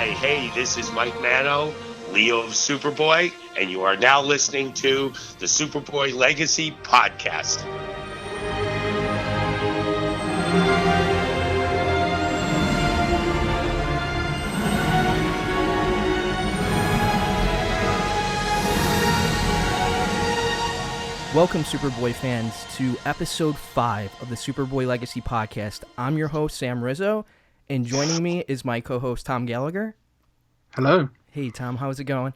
Hi, hey, this is Mike Manno, Leo of Superboy, and you are now listening to the Superboy Legacy Podcast. Welcome, Superboy fans, to episode 5 of the Superboy Legacy Podcast. I'm your host, Sam Rizzo, and joining me is my co-host, Tom Gallagher. Hello. Hey, Tom, how's it going?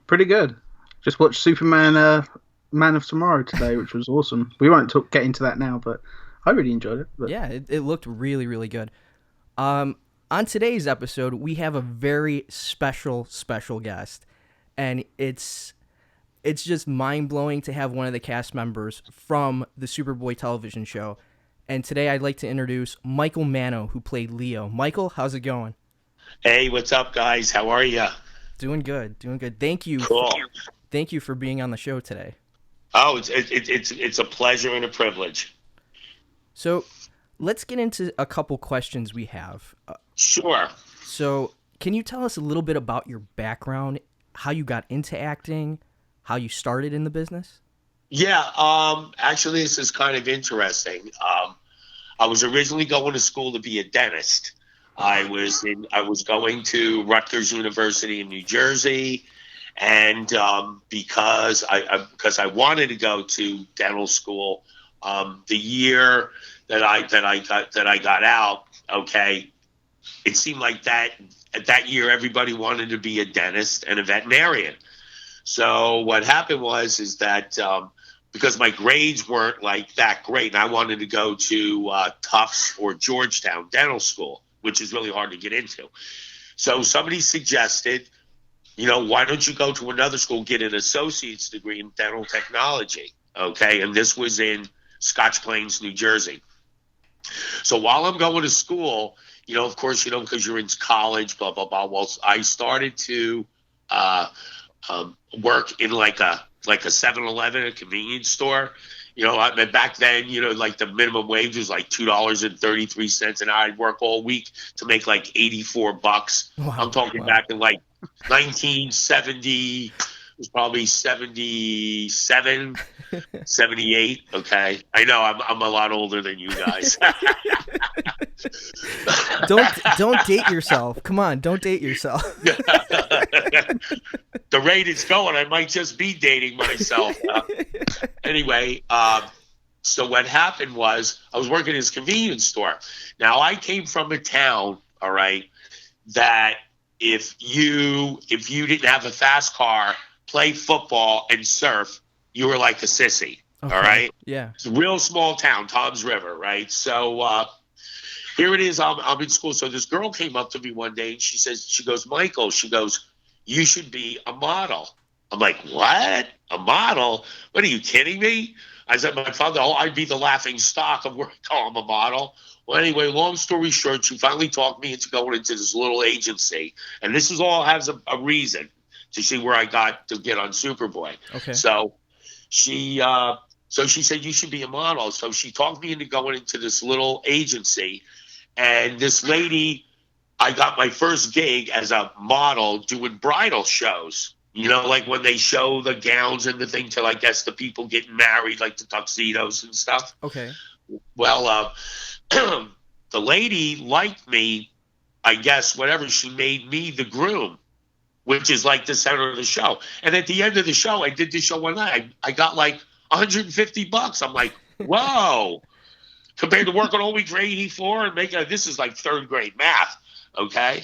Pretty good. Just watched Superman Man of Tomorrow today, which was awesome. We won't get into that now, but I really enjoyed it. But... Yeah, it looked really, really good. On today's episode, we have a very special guest, and it's just mind-blowing to have one of the cast members from the Superboy television show. And today I'd like to introduce Michael Manno, who played Leo. Michael, how's it going? Hey, what's up, guys? How are you? Doing good. Thank you. Cool. Thank you for being on the show today. Oh, it's a pleasure and a privilege. So let's get into a couple questions we have. Sure. So can you tell us a little bit about your background, how you got into acting, how you started in the business? Yeah, actually, this is kind of interesting. I was originally going to school to be a dentist. I was going to Rutgers University in New Jersey, and because I wanted to go to dental school, the year that I got out, okay, it seemed like that year everybody wanted to be a dentist and a veterinarian. So what happened is that because my grades weren't like that great, and I wanted to go to Tufts or Georgetown Dental School, which is really hard to get into. So somebody suggested, why don't you go to another school, get an associate's degree in dental technology, okay? And this was in Scotch Plains, New Jersey. So while I'm going to school, of course, because you're in college, blah, blah, blah. Well, I started to work in like a 7-Eleven, a convenience store. Back then, like the minimum wage was like $2.33 an hour. I'd work all week to make like $84. Wow. I'm talking back in like 1970. It was probably 77, 78. Okay, I know I'm a lot older than you guys. Don't date yourself. Come on, don't date yourself. The rate it's going, I might just be dating myself. Anyway, so what happened was I was working in this convenience store. Now I came from a town, all right, that if you didn't have a fast car, play football and surf, you were like a sissy. Okay. All right. Yeah. It's a real small town, Tom's River, right? So here it is. I'm in school. So this girl came up to me one day and she goes, Michael, you should be a model. I'm like, what? A model? What, are you kidding me? I said, my father, I'd be the laughing stock of where I call him a model. Well, anyway, long story short, she finally talked me into going into this little agency. And this has a reason to see where I got to get on Superboy. Okay. So she said, you should be a model. So she talked me into going into this little agency. And this lady, I got my first gig as a model doing bridal shows. Like when they show the gowns and the thing to, I guess, the people getting married, like the tuxedos and stuff. Okay. Well, the lady liked me, I guess, whatever. She made me the groom, which is like the center of the show. And at the end of the show, I did the show one night. I got like $150. I'm like, whoa. Compared to working all week for 84 and making this is like third grade math. Okay.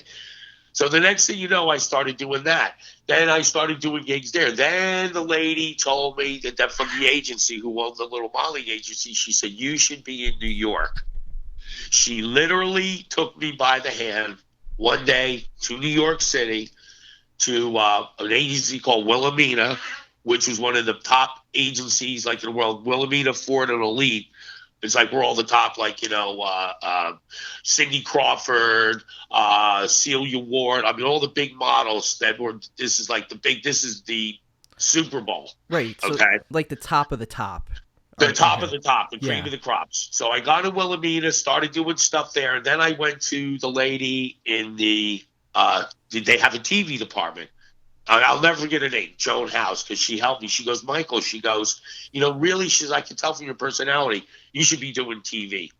So the next thing you know, I started doing that. Then I started doing gigs there. Then the lady told me that from the agency who owned the little modeling agency, she said, you should be in New York. She literally took me by the hand one day to New York City to an agency called Wilhelmina, which was one of the top agencies like in the world, Wilhelmina, Ford, and Elite. It's like we're all the top, like, Cindy Crawford, Celia Ward. I mean, all the big models this is the Super Bowl. Right. So okay. Like the top of the top. The top of the top, the cream of the crops. So I got to Wilhelmina, started doing stuff there. And then I went to the lady in the they have a TV department. I'll never forget her name, Joan House, because she helped me. She goes, Michael, she goes, really, she's, I can tell from your personality, you should be doing TV.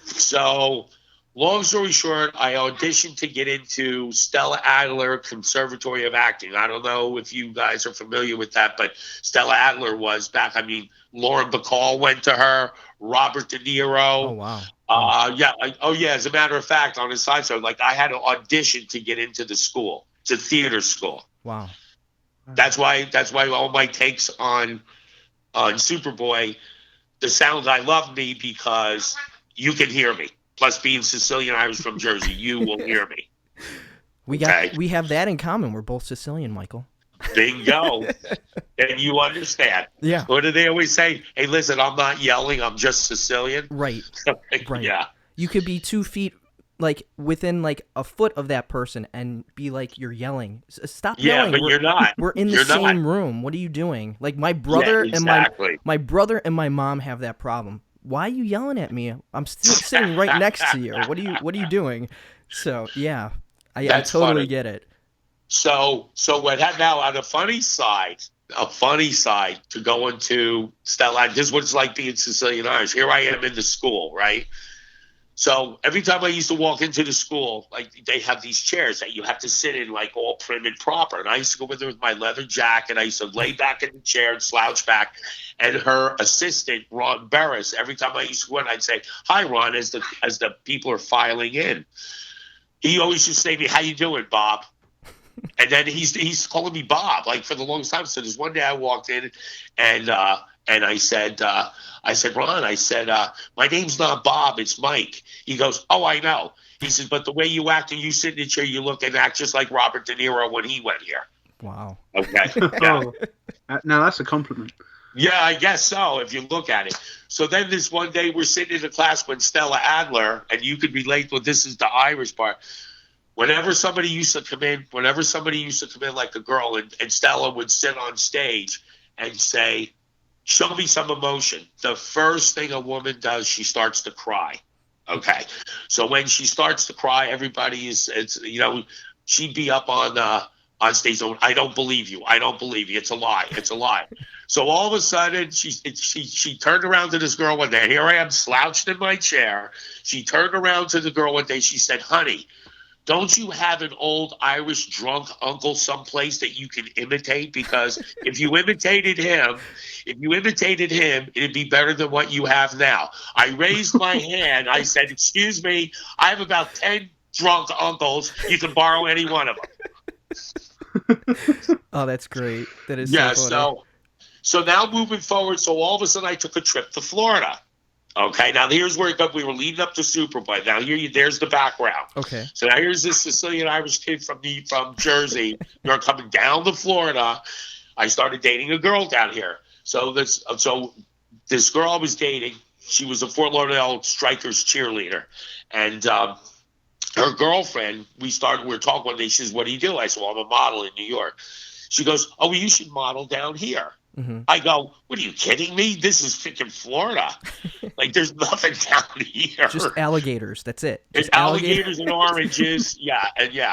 So, long story short, I auditioned to get into Stella Adler Conservatory of Acting. I don't know if you guys are familiar with that, but Stella Adler was back. I mean, Lauren Bacall went to her, Robert De Niro. Oh, wow. As a matter of fact, on his side, so like I had to audition to get into the school. It's a theater school. Wow. That's why all my takes on Superboy, the sounds I love me because you can hear me. Plus, being Sicilian Irish from Jersey, you will hear me. We have that in common. We're both Sicilian, Michael. Bingo. And you understand. Yeah. What do they always say? Hey, listen, I'm not yelling. I'm just Sicilian. Right. Right. Yeah. You could be 2 feet, like, within, like, a foot of that person and be like, you're yelling. Stop yelling. Yeah, but you're not. We're in the same room. What are you doing? Like, my brother and my brother and my mom have that problem. Why are you yelling at me? I'm still sitting right next to you. What are you doing? So, yeah. I totally funny. Get it. So what happened now on a funny side to go into Stella, this is what it's like being Sicilian Irish. Here I am in the school, right? So every time I used to walk into the school, like they have these chairs that you have to sit in, like all prim and proper. And I used to go in there with my leather jacket. I used to lay back in the chair and slouch back. And her assistant, Ron Barris, every time I used to go in, I'd say, "Hi, Ron," as the people are filing in. He always used to say to me, "How you doing, Bob?" And then he's calling me Bob, like for the longest time. So there's one day I walked in and I said, Ron, my name's not Bob, it's Mike. He goes, "Oh, I know." He says, "But the way you act and you sit in the chair, you look and act just like Robert De Niro when he went here." Wow. Okay. Yeah. Now that's a compliment. Yeah, I guess so, if you look at it. So then this one day we're sitting in the class when Stella Adler, and you could relate, well, this is the Irish part. Whenever somebody used to come in like a girl, and Stella would sit on stage and say, "Show me some emotion," the first thing a woman does, she starts to cry. Okay. So when she starts to cry, everybody she'd be up on stage going, "I don't believe you. I don't believe you. It's a lie. It's a lie." So all of a sudden, she turned around to this girl one day. Here I am slouched in my chair. She turned around to the girl one day. She said, "Honey, don't you have an old Irish drunk uncle someplace that you can imitate? Because if you imitated him, it'd be better than what you have now." I raised my hand. I said, "Excuse me, I have about 10 drunk uncles. You can borrow any one of them." Oh, that's great. That is yeah. so funny. So now moving forward, so all of a sudden I took a trip to Florida. Okay, now here's where it goes. We were leading up to Superboy. Now there's the background. Okay. So now here's this Sicilian Irish kid from Jersey. You're coming down to Florida. I started dating a girl down here. So this girl I was dating, she was a Fort Lauderdale Strikers cheerleader, and her girlfriend. We were talking one day. She says, "What do you do?" I said, "Well, I'm a model in New York." She goes, "Oh, well, you should model down here." Mm-hmm. I go, "What are you kidding me? This is freaking Florida. Like, there's nothing down here. Just alligators. That's it. It's alligators and oranges. Yeah,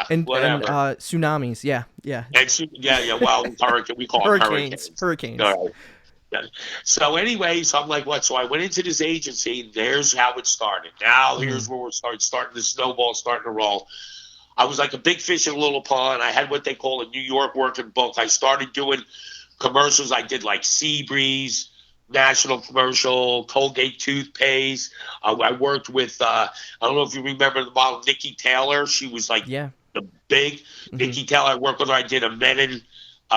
and whatever. And tsunamis. Yeah. And well, we call them hurricanes. Hurricanes. All right. Yeah. So anyway, so I'm like, what? So I went into this agency, and there's how it started. Now here's where we're starting the snowball starting to roll. I was like a big fish in a little pond. I had what they call a New York working book. I started doing commercials. I did like Seabreeze, national commercial, Colgate toothpaste. I worked with, I don't know if you remember the model Nikki Taylor. She was like the big Nikki Taylor. I worked with her. I did a Menon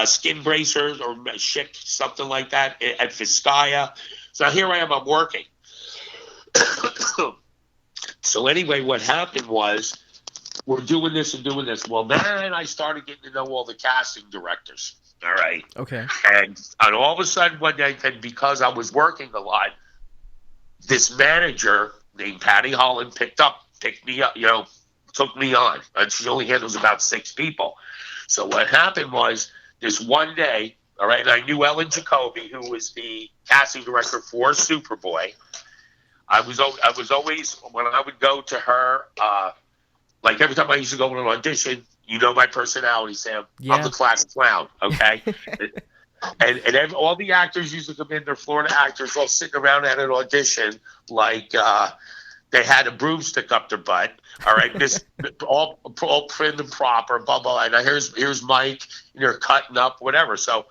skin bracers or Schick, something like that at Vizcaya. So here I am, I'm working. So anyway, what happened was we're doing this and doing this. Well, then I started getting to know all the casting directors. All right. Okay. And all of a sudden one day, and because I was working a lot, this manager named Patty Holland picked me up, took me on. And she only handles about 6 people. So what happened was this one day, all right, and I knew Ellen Jacoby, who was the casting director for Superboy. I was always, when I would go to her Like every time I used to go to an audition, you know my personality, Sam. Yeah. I'm the class clown, okay? All the actors used to come in, they're Florida actors, all sitting around at an audition like they had a broomstick up their butt. All right, this all prim and proper, blah blah. And here's Mike, and they're cutting up, whatever. So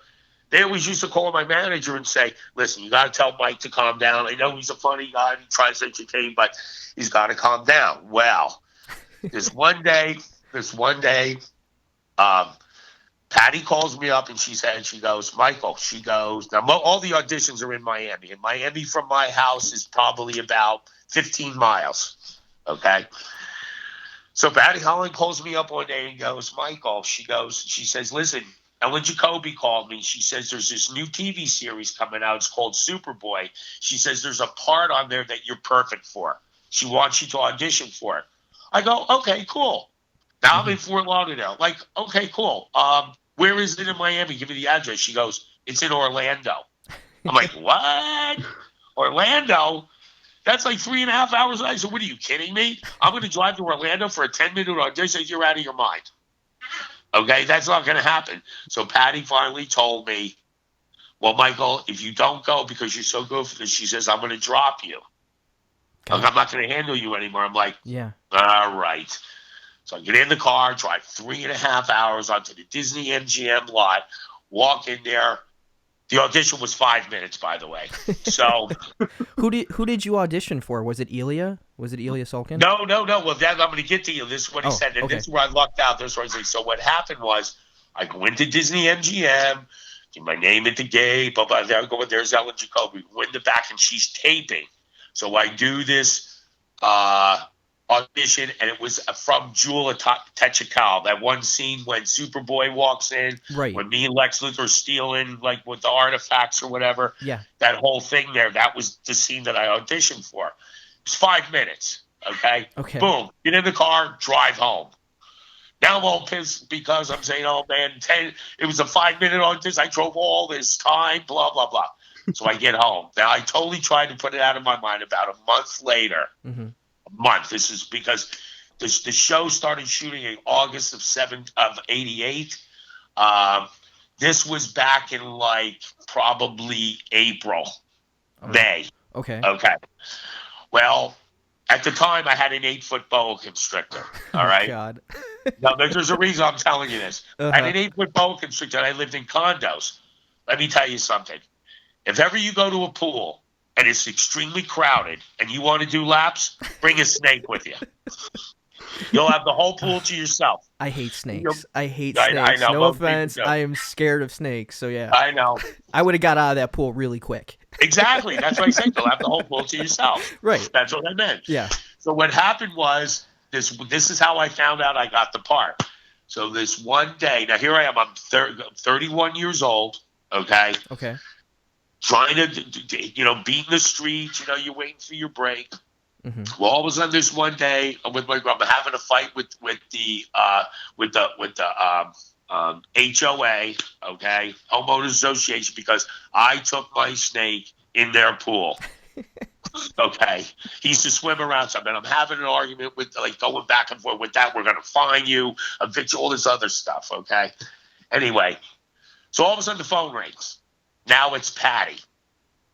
they always used to call my manager and say, "Listen, you got to tell Mike to calm down. I know he's a funny guy, and he tries to entertain, but he's got to calm down." Well, this one day, Patty calls me up and she goes, Michael, she goes, now all the auditions are in Miami. And Miami from my house is probably about 15 miles. Okay. So Patty Holland calls me up one day and goes, Michael, she says, listen, Ellen Jacoby called me. She says, there's this new TV series coming out. It's called Superboy. She says, there's a part on there that you're perfect for. She wants you to audition for it. I go, okay, cool. Now I'm in Fort Lauderdale. Like, okay, cool. Where is it in Miami? Give me the address. She goes, it's in Orlando. I'm like, what? Orlando? That's like 3.5 hours. I said, what are you kidding me? I'm going to drive to Orlando for a 10-minute audition? You're out of your mind. Okay, that's not going to happen. So Patty finally told me, well, Michael, if you don't go because you're so good for this, she says, I'm going to drop you. Like, I'm not going to handle you anymore. I'm like, yeah. All right. So I get in the car, drive 3.5 hours onto the Disney MGM lot, walk in there. The audition was 5 minutes, by the way. So who did you audition for? Was it Elia? Was it Elia Salkin? No. Well, I'm going to get to you. This is what he said. And okay. This is where I lucked out. This is what he said. So what happened was I go into Disney MGM, get my name at the gate, blah, blah, there I go. There's Ellen Jacoby. We go in the back, and she's taping. So I do this audition, and it was from Jewel Technical. That one scene when Superboy walks in, right? When me and Lex Luthor are stealing, like with the artifacts or whatever. Yeah. That whole thing there, that was the scene that I auditioned for. It was 5 minutes. Okay. Boom. Get in the car, drive home. Now I'm all pissed because I'm saying, oh man, it was a 5-minute audition. I drove all this time, blah, blah, blah. So I get home. Now I totally tried to put it out of my mind. About a month later, a month. This is because the show started shooting in August of '88. This was back in like probably April, May. Okay. Well, at the time I had an 8-foot boa constrictor. All right. God. Now there's a reason I'm telling you this. I had an 8-foot boa constrictor, and I lived in condos. Let me tell you something. If ever you go to a pool and it's extremely crowded and you want to do laps, bring a snake with you. You'll have the whole pool to yourself. I hate snakes. I know. No offense. I am scared of snakes. So yeah. I know. I would have got out of that pool really quick. Exactly. That's what I said. You'll have the whole pool to yourself. Right. That's what I meant. Yeah. So what happened was this is how I found out I got the part. So this one day, now here I am. I'm 31 years old. Okay. Trying to, beating the streets, you're waiting for your break. Well, all of a sudden, this one day, I'm with my girl. I'm having a fight with the HOA, okay, homeowners association, because I took my snake in their pool. Okay, he used to swim around something. I'm having an argument with, going back and forth with that. We're gonna fine you, evict you, all this other stuff. Okay. Anyway, so all of a sudden the phone rings. Now it's Patty.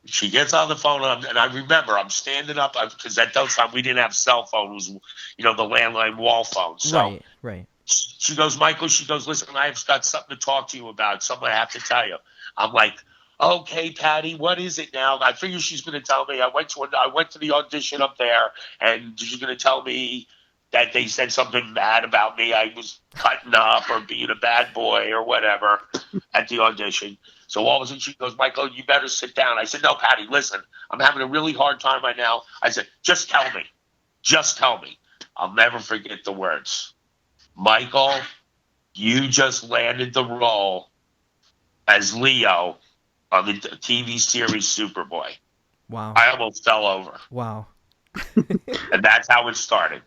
She gets on the phone, and I remember I'm standing up because at that time we didn't have cell phones. It was, the landline wall phone. So right. She goes, Michael. She goes, listen, I've got something to talk to you about. Something I have to tell you. I'm like, okay, Patty, what is it now? I figure she's going to tell me. I went to the audition up there, and she's going to tell me that they said something bad about me. I was cutting up or being a bad boy or whatever at the audition. So all of a sudden she goes, Michael, you better sit down. I said, no, Patty, listen, I'm having a really hard time right now. I said, just tell me. Just tell me. I'll never forget the words. Michael, you just landed the role as Leo on the TV series Superboy. Wow. I almost fell over. Wow. And that's how it started.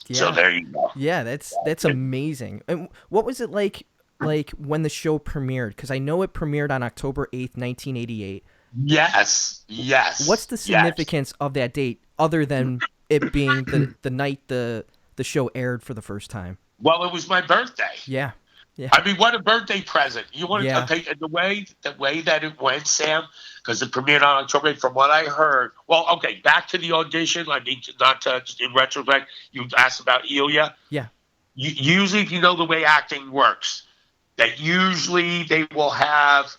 Yeah. So there you go. Yeah, that's amazing. And what was it like when the show premiered? Because I know it premiered on October 8th, 1988. Yes. What's the significance of that date, other than it being the night the the show aired for the first time. Well, it was my birthday. Yeah. Yeah. I mean, what a birthday present! You want Yeah. to take the way that it went, Sam, because it premiered on October 8th. From what I heard, well, okay, back to the audition. I mean, not to, in retrospect, you asked about Ilya. Yeah. Usually, if you know the way acting works, that usually they will have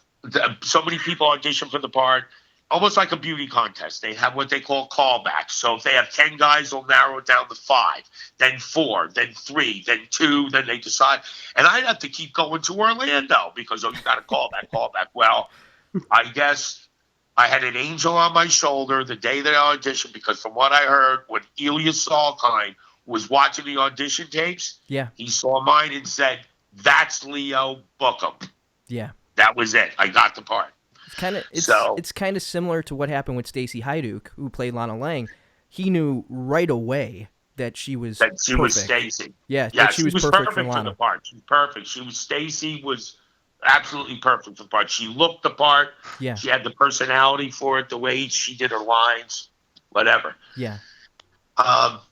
so many people audition for the part, almost like a beauty contest. They have what they call callbacks. So if they have 10 guys, they'll narrow it down to 5, then 4, then 3, then 2, then they decide. And I'd have to keep going to Orlando because, you got a callback. Well, I guess I had an angel on my shoulder the day that I auditioned, because from what I heard, when Ilya Salkind was watching the audition tapes, he saw mine and said, "That's Leo, book him." Yeah. That was it. I got the part. It's kind of similar to what happened with Stacey Haiduk, who played Lana Lang. He knew right away that she was was Stacey. Yeah, that she was perfect for Lana. For the part. She was perfect. Stacey was absolutely perfect for the part. She looked the part. Yeah. She had the personality for it, the way she did her lines, whatever. Yeah.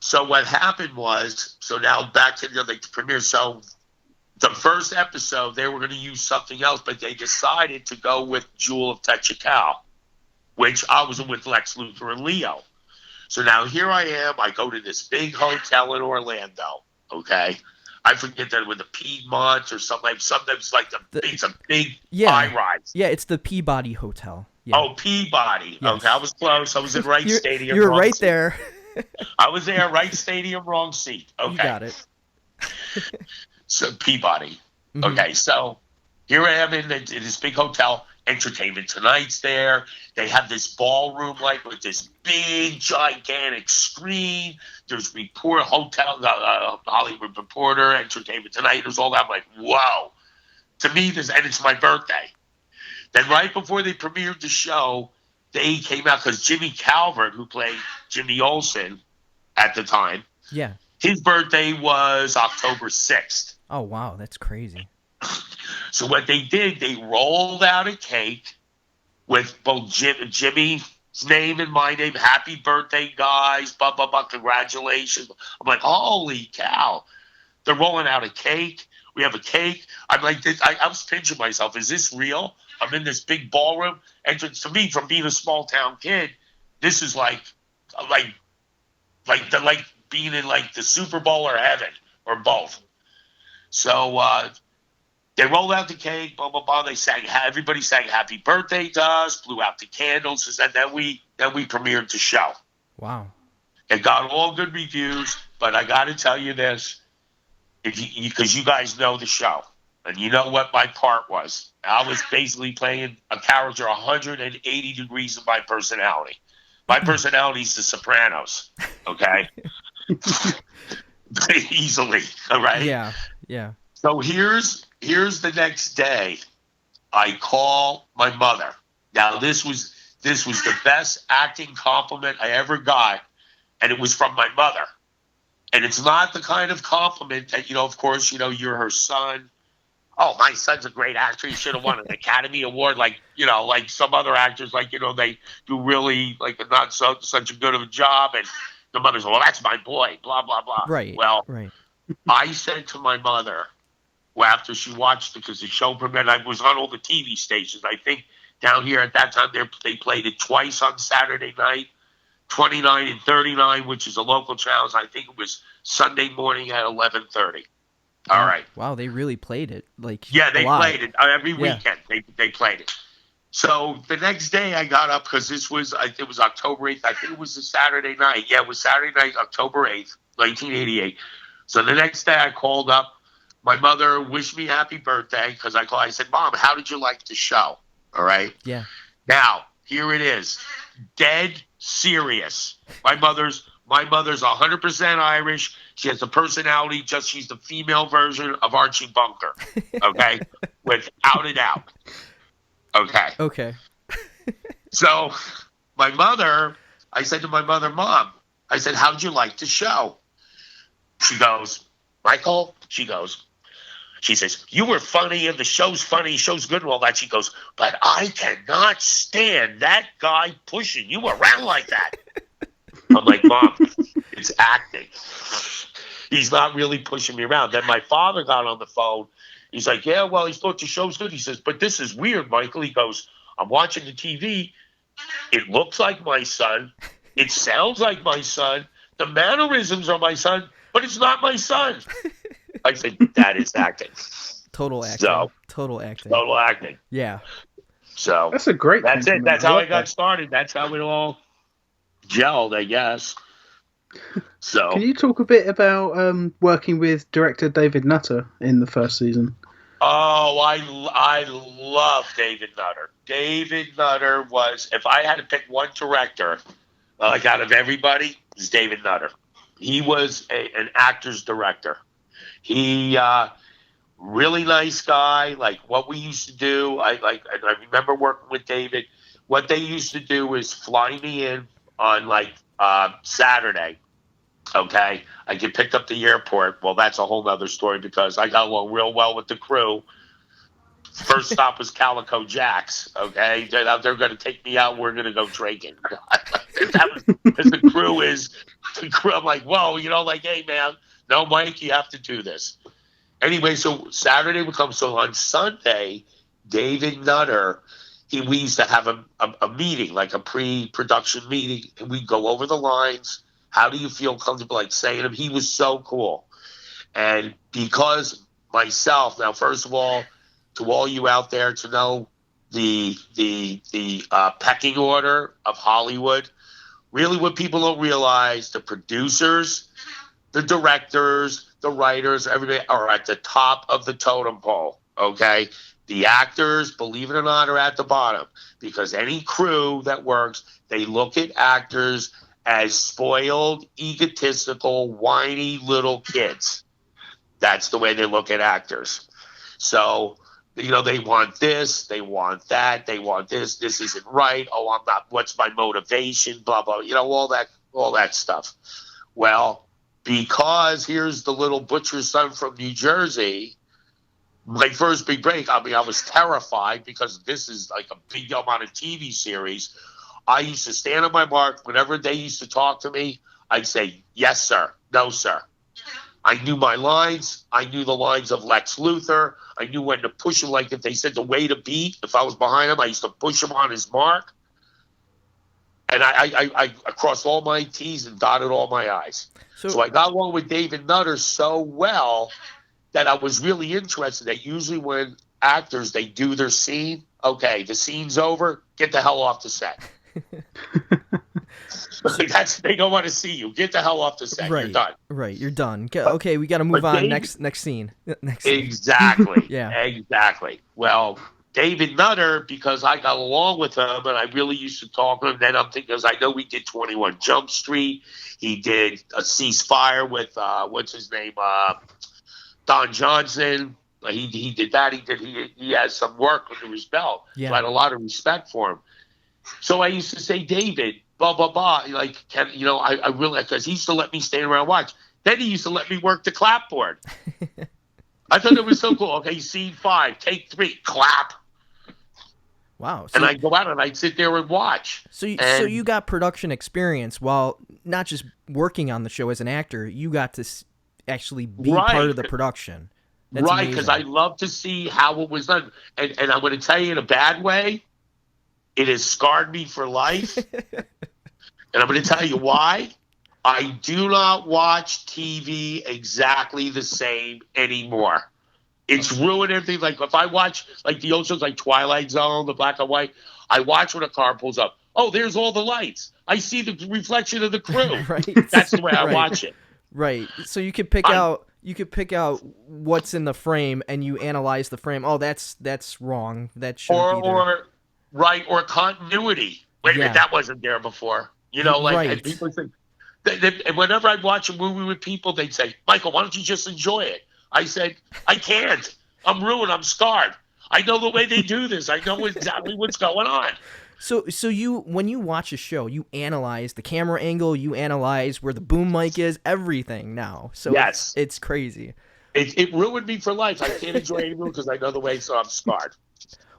So what happened was, so now back to the premiere. So the first episode, they were going to use something else, but they decided to go with Jewel of Technical, which I was with Lex Luthor and Leo. So now here I am. I go to this big hotel in Orlando, okay? I forget that with the Piedmont or something. Sometimes like it's a big high-rise. Yeah, it's the Peabody Hotel. Yeah. Oh, Peabody. Yes. Okay, I was close. I was in right stadium. You were right there. I was there, right stadium, wrong seat. Okay. You got it. So Peabody. Mm-hmm. Okay, so here I am in this big hotel. Entertainment Tonight's there. They have this ballroom with this big, gigantic screen. There's Hollywood Reporter, Entertainment Tonight. There's all that. I'm like, whoa. To me, and it's my birthday. Then right before they premiered the show, they came out because Jimmy Calvert, who played Jimmy Olsen at the time, his birthday was October 6th. Oh, wow. That's crazy. So what they did, they rolled out a cake with both Jimmy's name and my name. Happy birthday, guys. Blah, blah, blah. Congratulations. I'm like, holy cow. They're rolling out a cake. We have a cake. I'm like, I was pinching myself. Is this real? I'm in this big ballroom. And to me, from being a small town kid, this is like being in the Super Bowl or heaven or both. So they rolled out the cake, blah blah blah. They sang, everybody sang "Happy Birthday" to us, blew out the candles, and then we premiered the show. Wow! It got all good reviews, but I got to tell you this, because you guys know the show, and you know what my part was. I was basically playing a character 180 degrees of my personality. My personality is The Sopranos. Okay. Easily, all right? Yeah. So here's the next day. I call my mother. Now this was the best acting compliment I ever got, and it was from my mother. And it's not the kind of compliment that, of course, you're her son. Oh, my son's a great actor. He should have won an Academy Award, like some other actors, they do really not such a good of a job, and the mother's, well, that's my boy, blah, blah, blah. Right. Well, right. I said to my mother, after she watched it, because the show premiered, I was on all the TV stations. I think down here at that time, they played it twice on Saturday night, 29 and 39, which is a local channel. I think it was Sunday morning at 11:30. All right. Wow, they really played it. They played it every weekend. They played it. So the next day I got up, because it was October 8th. I think it was a Saturday night. Yeah, it was Saturday night, October 8th, 1988. So the next day I called up. My mother wished me happy birthday, because I said, Mom, how did you like the show? All right. Yeah. Now, here it is. Dead serious. My mother's 100% Irish. She has the personality, she's the female version of Archie Bunker. Okay? Without a doubt. Okay. So I said to my mother, Mom, I said, how'd you like the show? She goes, Michael, she says, you were funny and the show's funny, show's good and all that. She goes, but I cannot stand that guy pushing you around like that. I'm like, Mom, it's acting. He's not really pushing me around. Then my father got on the phone. He's like, yeah, well, he thought the show's good. He says, but this is weird, Michael. He goes, I'm watching the TV. It looks like my son. It sounds like my son. The mannerisms are my son, but it's not my son. I said, that is acting. Total acting. Total acting. Total acting. Yeah. So that's a great. That's it. That's how I got started. That's how it all gelled, I guess. So, can you talk a bit about working with director David Nutter in the first season? Oh, I love David Nutter. David Nutter was, if I had to pick one director, like out of everybody, it was David Nutter. He was an actor's director. He really nice guy. Like what we used to do, I remember working with David. What they used to do is fly me in on like Saturday. Okay, I get picked up at the airport. Well, that's a whole nother story because I got along real well with the crew. First stop was Calico Jack's. Okay, they're going to take me out. We're going to go drinking. Because the crew. I'm like, whoa, like, hey man, no, Mike, you have to do this. Anyway, so Saturday would come. So on Sunday, David Nutter, we used to have a meeting, like a pre-production meeting, and we'd go over the lines. How do you feel comfortable like saying them? He was so cool. And because myself, now, first of all, to all you out there to know the pecking order of Hollywood, really what people don't realize, the producers, the directors, the writers, everybody are at the top of the totem pole, okay? The actors, believe it or not, are at the bottom because any crew that works, they look at actors as spoiled, egotistical, whiny little kids. That's the way they look at actors. So, they want this, they want that, they want this isn't right, oh, I'm not, what's my motivation, blah, blah, all that stuff. Well, because here's the little butcher's son from New Jersey, my first big break, I was terrified because this is like a big deal on a TV series. I used to stand on my mark. Whenever they used to talk to me, I'd say, yes, sir. No, sir. I knew my lines. I knew the lines of Lex Luthor. I knew when to push him. Like if they said the way to beat, if I was behind him, I used to push him on his mark. And I crossed all my T's and dotted all my I's. So I got along with David Nutter so well that I was really interested that usually when actors, they do their scene, okay, the scene's over, get the hell off the set. They don't want to see you. Get the hell off the set. Right, you're done. Right, you're done. Okay, we got to move on. Next scene. Exactly. Yeah. Exactly. Well, David Nutter, because I got along with him and I really used to talk to him. Then I'm thinking, because I know we did 21 Jump Street. He did a Ceasefire with what's his name, Don Johnson. He did that. He has some work under his belt. Yeah. So I had a lot of respect for him. So I used to say, David, blah, blah, blah. Like, I really, because he used to let me stand around and watch. Then he used to let me work the clapboard. I thought it was so cool. Okay, scene 5, take 3, clap. Wow. And I'd go out and I'd sit there and watch. So you got production experience while not just working on the show as an actor, you got to actually be part of the production. That's right, because I love to see how it was done. And I'm going to tell you in a bad way, it has scarred me for life. And I'm going to tell you why. I do not watch TV exactly the same anymore. It's ruined everything. Like if I watch like the old shows like Twilight Zone, the black and white, I watch when a car pulls up. Oh, there's all the lights. I see the reflection of the crew. Right. That's the way I watch it. Right. So you could pick out what's in the frame and you analyze the frame. Oh, that's wrong. That shouldn't be there. Or continuity. Wait a minute, that wasn't there before. And people think. And whenever I'd watch a movie with people, they'd say, Michael, why don't you just enjoy it? I said, I can't. I'm ruined. I'm scarred. I know the way they do this. I know exactly what's going on. So you, when you watch a show, you analyze the camera angle, you analyze where the boom mic is, everything now. So yes. It's crazy. It ruined me for life. I can't enjoy any movie because I know the way, so I'm scarred.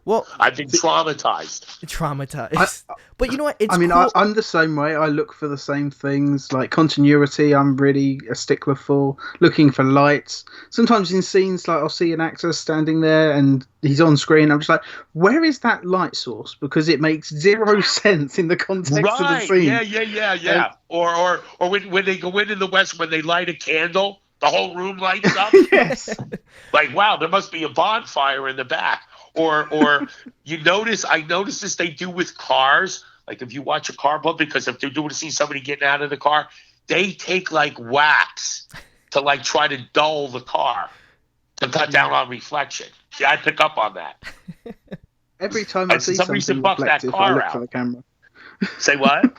Well, I've been traumatized. But you know what? It's cool. I'm the same way. I look for the same things, like continuity. I'm really a stickler for looking for lights. Sometimes in scenes, like I'll see an actor standing there and he's on screen. I'm just like, where is that light source? Because it makes zero sense in the context of the scene. Yeah. Or when they go in the West, when they light a candle, the whole room lights up. Yes. Like, wow, there must be a bonfire in the back. Or I notice this they do with cars. Like if you watch a car bump, because if they're doing to see somebody getting out of the car, they take like wax to like try to dull the car to cut down on reflection. See, I pick up on that. Every time I see something reflective, I look for the camera. Say what?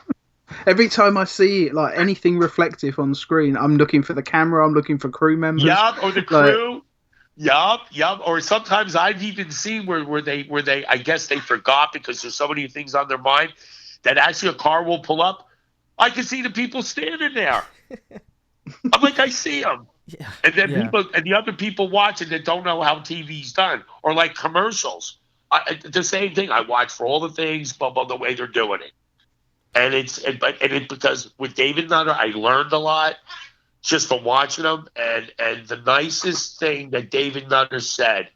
Every time I see like anything reflective on screen, I'm looking for the camera. I'm looking for crew members. Yup, or the crew. Yup. Or sometimes I've even seen where they I guess they forgot because there's so many things on their mind that actually a car will pull up. I can see the people standing there. I'm like, I see them. Yeah. And then the other people watching that don't know how TV's done, or like commercials. The same thing. I watch for all the things, but the way they're doing it. And it's because with David Nutter, I learned a lot just from watching him. And the nicest thing that David Nutter said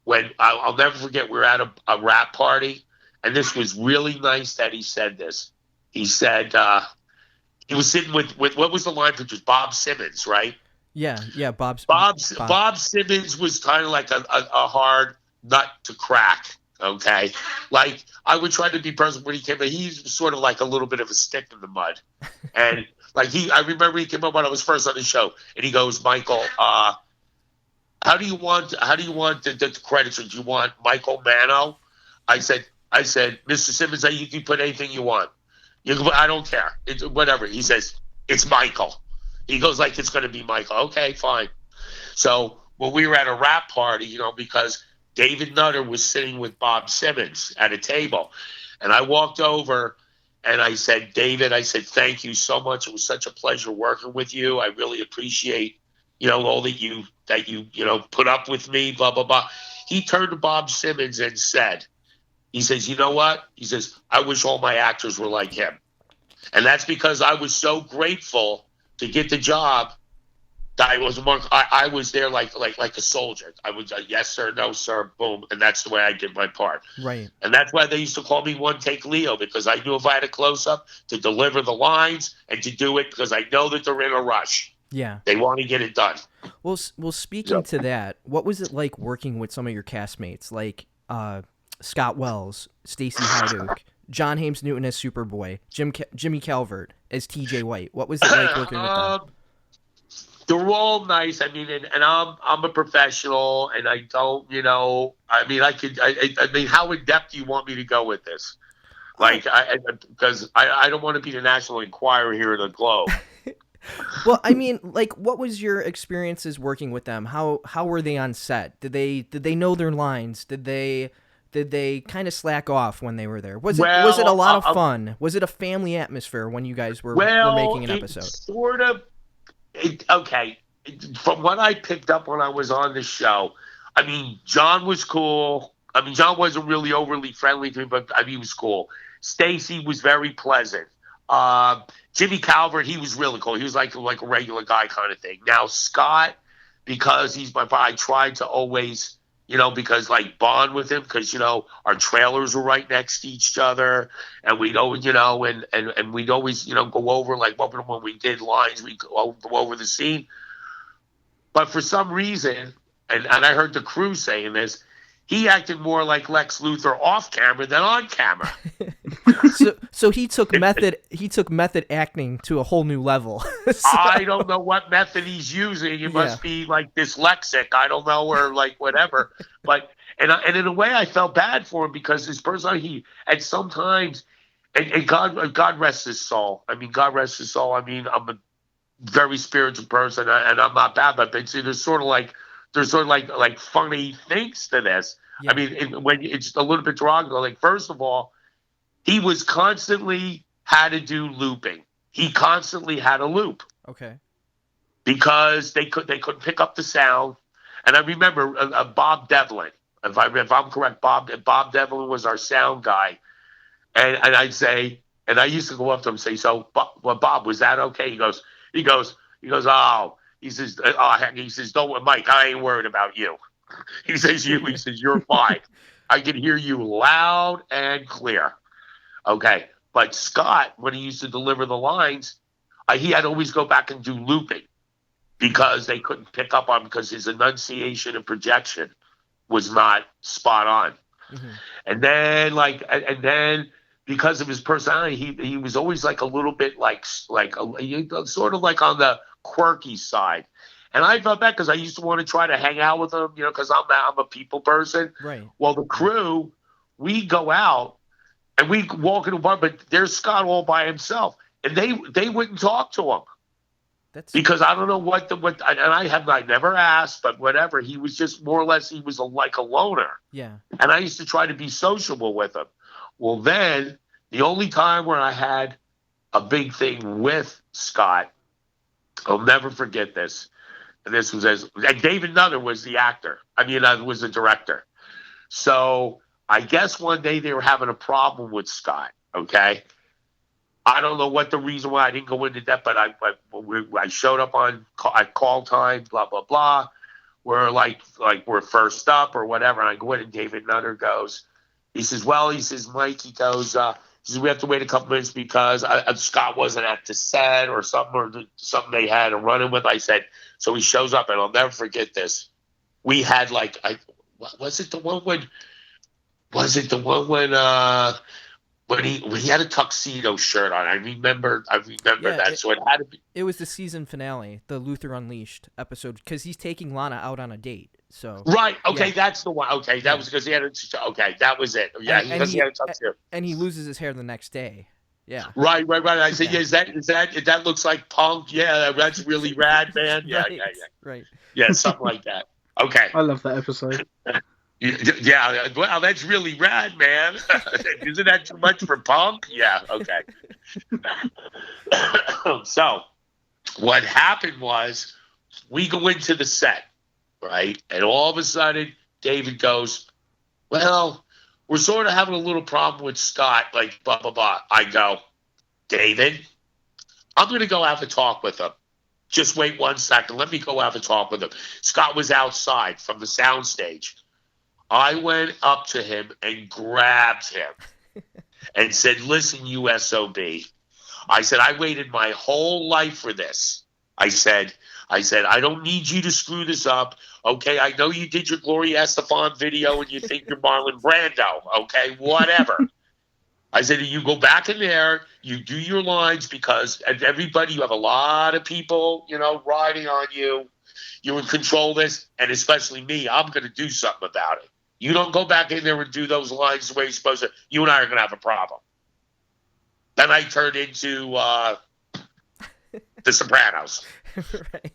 when I'll never forget, we were at a rap party, and this was really nice that he said this. He said he was sitting with what was the line pictures? Bob Simmons, right? Yeah, Bob Simmons was kind of like a hard nut to crack. Okay, like I would try to be present when he came, but he's sort of like a little bit of a stick in the mud. And like I remember he came up when I was first on the show, and he goes, Michael, how do you want the credits? Do you want Michael Manno? I said, Mr. Simmons, you can put anything you want. I don't care. It's whatever. He says, it's Michael. He goes like it's going to be Michael. Okay, fine. So when we were at a rap party, because David Nutter was sitting with Bob Simmons at a table, and I walked over and I said, David, thank you so much. It was such a pleasure working with you. I really appreciate, all that you put up with me, blah, blah, blah. He turned to Bob Simmons and said, he says, you know what? He says, I wish all my actors were like him. And that's because I was so grateful to get the job that I was there like a soldier. I was yes sir, no sir, boom, and that's the way I did my part. Right. And that's why they used to call me One Take Leo, because I knew if I had a close up to deliver the lines and to do it because I know that they're in a rush. Yeah. They want to get it done. Well, speaking to that, what was it like working with some of your castmates, like Scott Wells, Stacey Hyduke, John Hames Newton as Superboy, Jimmy Calvert as TJ White? What was it like working with them? They're all nice. I mean, and I'm a professional, and I don't, I mean, how in depth do you want me to go with this? Like, because I don't want to be the National Enquirer here in the Globe. Well, I mean, like, what was your experiences working with them? How were they on set? Did they know their lines? Did they kind of slack off when they were there? Was it a lot of fun? Was it a family atmosphere when you guys were making an episode? Sort of. Okay, from what I picked up when I was on the show, I mean, John was cool. I mean, John wasn't really overly friendly to me, but I mean, he was cool. Stacey was very pleasant. Jimmy Calvert, he was really cool. He was like a regular guy kind of thing. Now, Scott, because he's my father, I tried to always, because like bond with him, because, our trailers were right next to each other, and we'd always, and we'd always, go over, like, when we did lines, we'd go over the scene. But for some reason, and I heard the crew saying this, he acted more like Lex Luthor off camera than on camera. So he took method acting to a whole new level. I don't know what method he's using. It must be like dyslexic. I don't know, or like whatever. But and in a way, I felt bad for him because his personality. And sometimes, and God rest his soul. I mean, God rest his soul. I mean, I'm a very spiritual person, and I'm not bad, but there's sort of like funny things to this. Yeah. I mean, when it's a little bit derogatory, like, first of all, he was constantly had to do looping. He constantly had a loop. Okay. Because they couldn't pick up the sound. And I remember Bob Devlin. If I'm correct, Bob Devlin was our sound guy, and I'd say, and I used to go up to him and say, so, Bob, was that okay? He says, don't, Mike, I ain't worried about you. He says, you're fine. I can hear you loud and clear. Okay. But Scott, when he used to deliver the lines, he had to always go back and do looping because they couldn't pick up on him because his enunciation and projection was not spot on. Mm-hmm. And then because of his personality, he was always like a little bit sort of like on the quirky side. And I felt bad because I used to want to try to hang out with him, because I'm a people person. Right. Well, the crew, we go out and we walk in a bar, but there's Scott all by himself, and they wouldn't talk to him. Because I don't know and I never asked, but whatever. He was just more or less, he was like a loner. Yeah. And I used to try to be sociable with him. Well, then the only time where I had a big thing with Scott, I'll never forget this. And this was and David Nutter was the actor. Was the director. So I guess one day they were having a problem with Scott. Okay. I don't know what the reason why I didn't go into that, but I showed up at call time, blah, blah, blah. We're like we're first up or whatever. And I go in and David Nutter goes, Mike, he goes, we have to wait a couple minutes because Scott wasn't at the set or something they had a run-in with. I said, so he shows up, and I'll never forget this. We had was it the one when he had a tuxedo shirt on? I remember that. So it had to be. It was the season finale, the Luthor Unleashed episode, because he's taking Lana out on a date. So right, okay, yeah. That's the one. Okay, that was because he had that was it. Yeah, because he had a tuxedo. And he loses his hair the next day. Yeah. Right. I said, yeah, is that looks like punk? Yeah, that's really rad, man. Yeah, right. Yeah. Right. Yeah, something like that. Okay. I love that episode. Yeah, well, that's really rad, man. Isn't that too much for punk? Yeah, okay. So, what happened was, we go into the set, right? And all of a sudden, David goes, well, we're sort of having a little problem with Scott, like, blah, blah, blah. I go, David, I'm going to go have a talk with him. Just wait 1 second. Let me go have a talk with him. Scott was outside from the soundstage. I went up to him and grabbed him and said, listen, you SOB. I said, I waited my whole life for this. I said, I don't need you to screw this up. Okay, I know you did your Gloria Estefan video and you think you're Marlon Brando. Okay, whatever. I said, you go back in there, you do your lines because everybody, you have a lot of people, riding on you. You're in control of this, and especially me, I'm going to do something about it. You don't go back in there and do those lines the way you're supposed to. You and I are going to have a problem. Then I turned into The Sopranos. Right.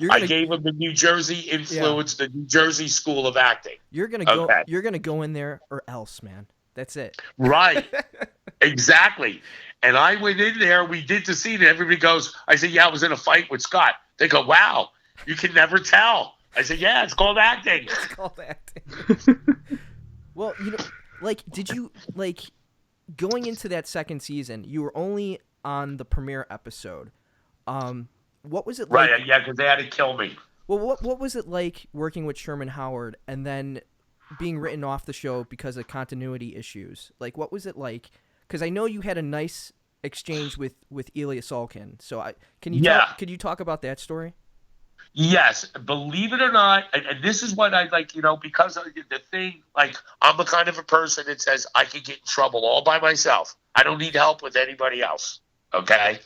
I gave him the New Jersey influence, the New Jersey school of acting. You're gonna go. You're gonna go in there or else, man. That's it. Right. Exactly. And I went in there. We did the scene, and everybody goes. I said, "Yeah, I was in a fight with Scott." They go, "Wow, you can never tell." I said, "Yeah, it's called acting." It's called acting. Well, did you going into that second season? You were only on the premiere episode. What was it like? Right, yeah, because they had to kill me. Well, what was it like working with Sherman Howard and then being written off the show because of continuity issues? Like, what was it like? Because I know you had a nice exchange with Ilya Salkin. So could you talk about that story? Yes, believe it or not, and this is what I like, because of the thing, like, I'm the kind of a person that says I can get in trouble all by myself. I don't need help with anybody else, okay?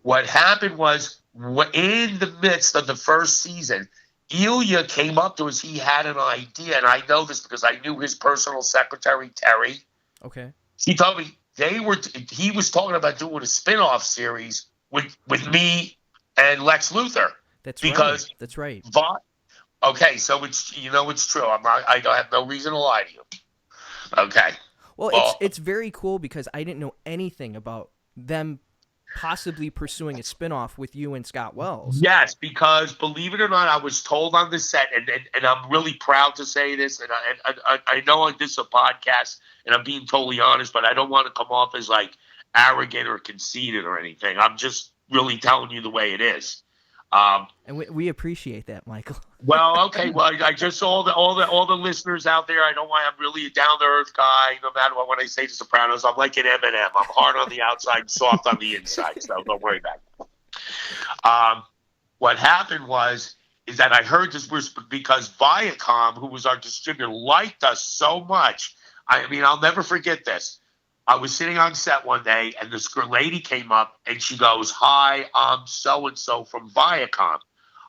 What happened was, in the midst of the first season, Ilya came up to us. He had an idea, and I know this because I knew his personal secretary, Terry. Okay. He told me he was talking about doing a spinoff series with me and Lex Luthor. That's right. Okay, so it's true. I don't have no reason to lie to you. Okay. Well, it's very cool because I didn't know anything about them possibly pursuing a spinoff with you and Scott Wells. Yes, because believe it or not, I was told on the set, and I'm really proud to say this, and I know this is a podcast, and I'm being totally honest, but I don't want to come off as like arrogant or conceited or anything. I'm just really telling you the way it is. And we appreciate that, Michael. Well, okay. Well, I just all the listeners out there. I know why I'm really a down to earth guy. No matter what, when I say The Sopranos, I'm like an M&M. I'm hard on the outside, soft on the inside. So don't worry about it. What happened is that I heard this because Viacom, who was our distributor, liked us so much. I mean, I'll never forget this. I was sitting on set one day, and this lady came up, and she goes, "Hi, I'm so-and-so from Viacom."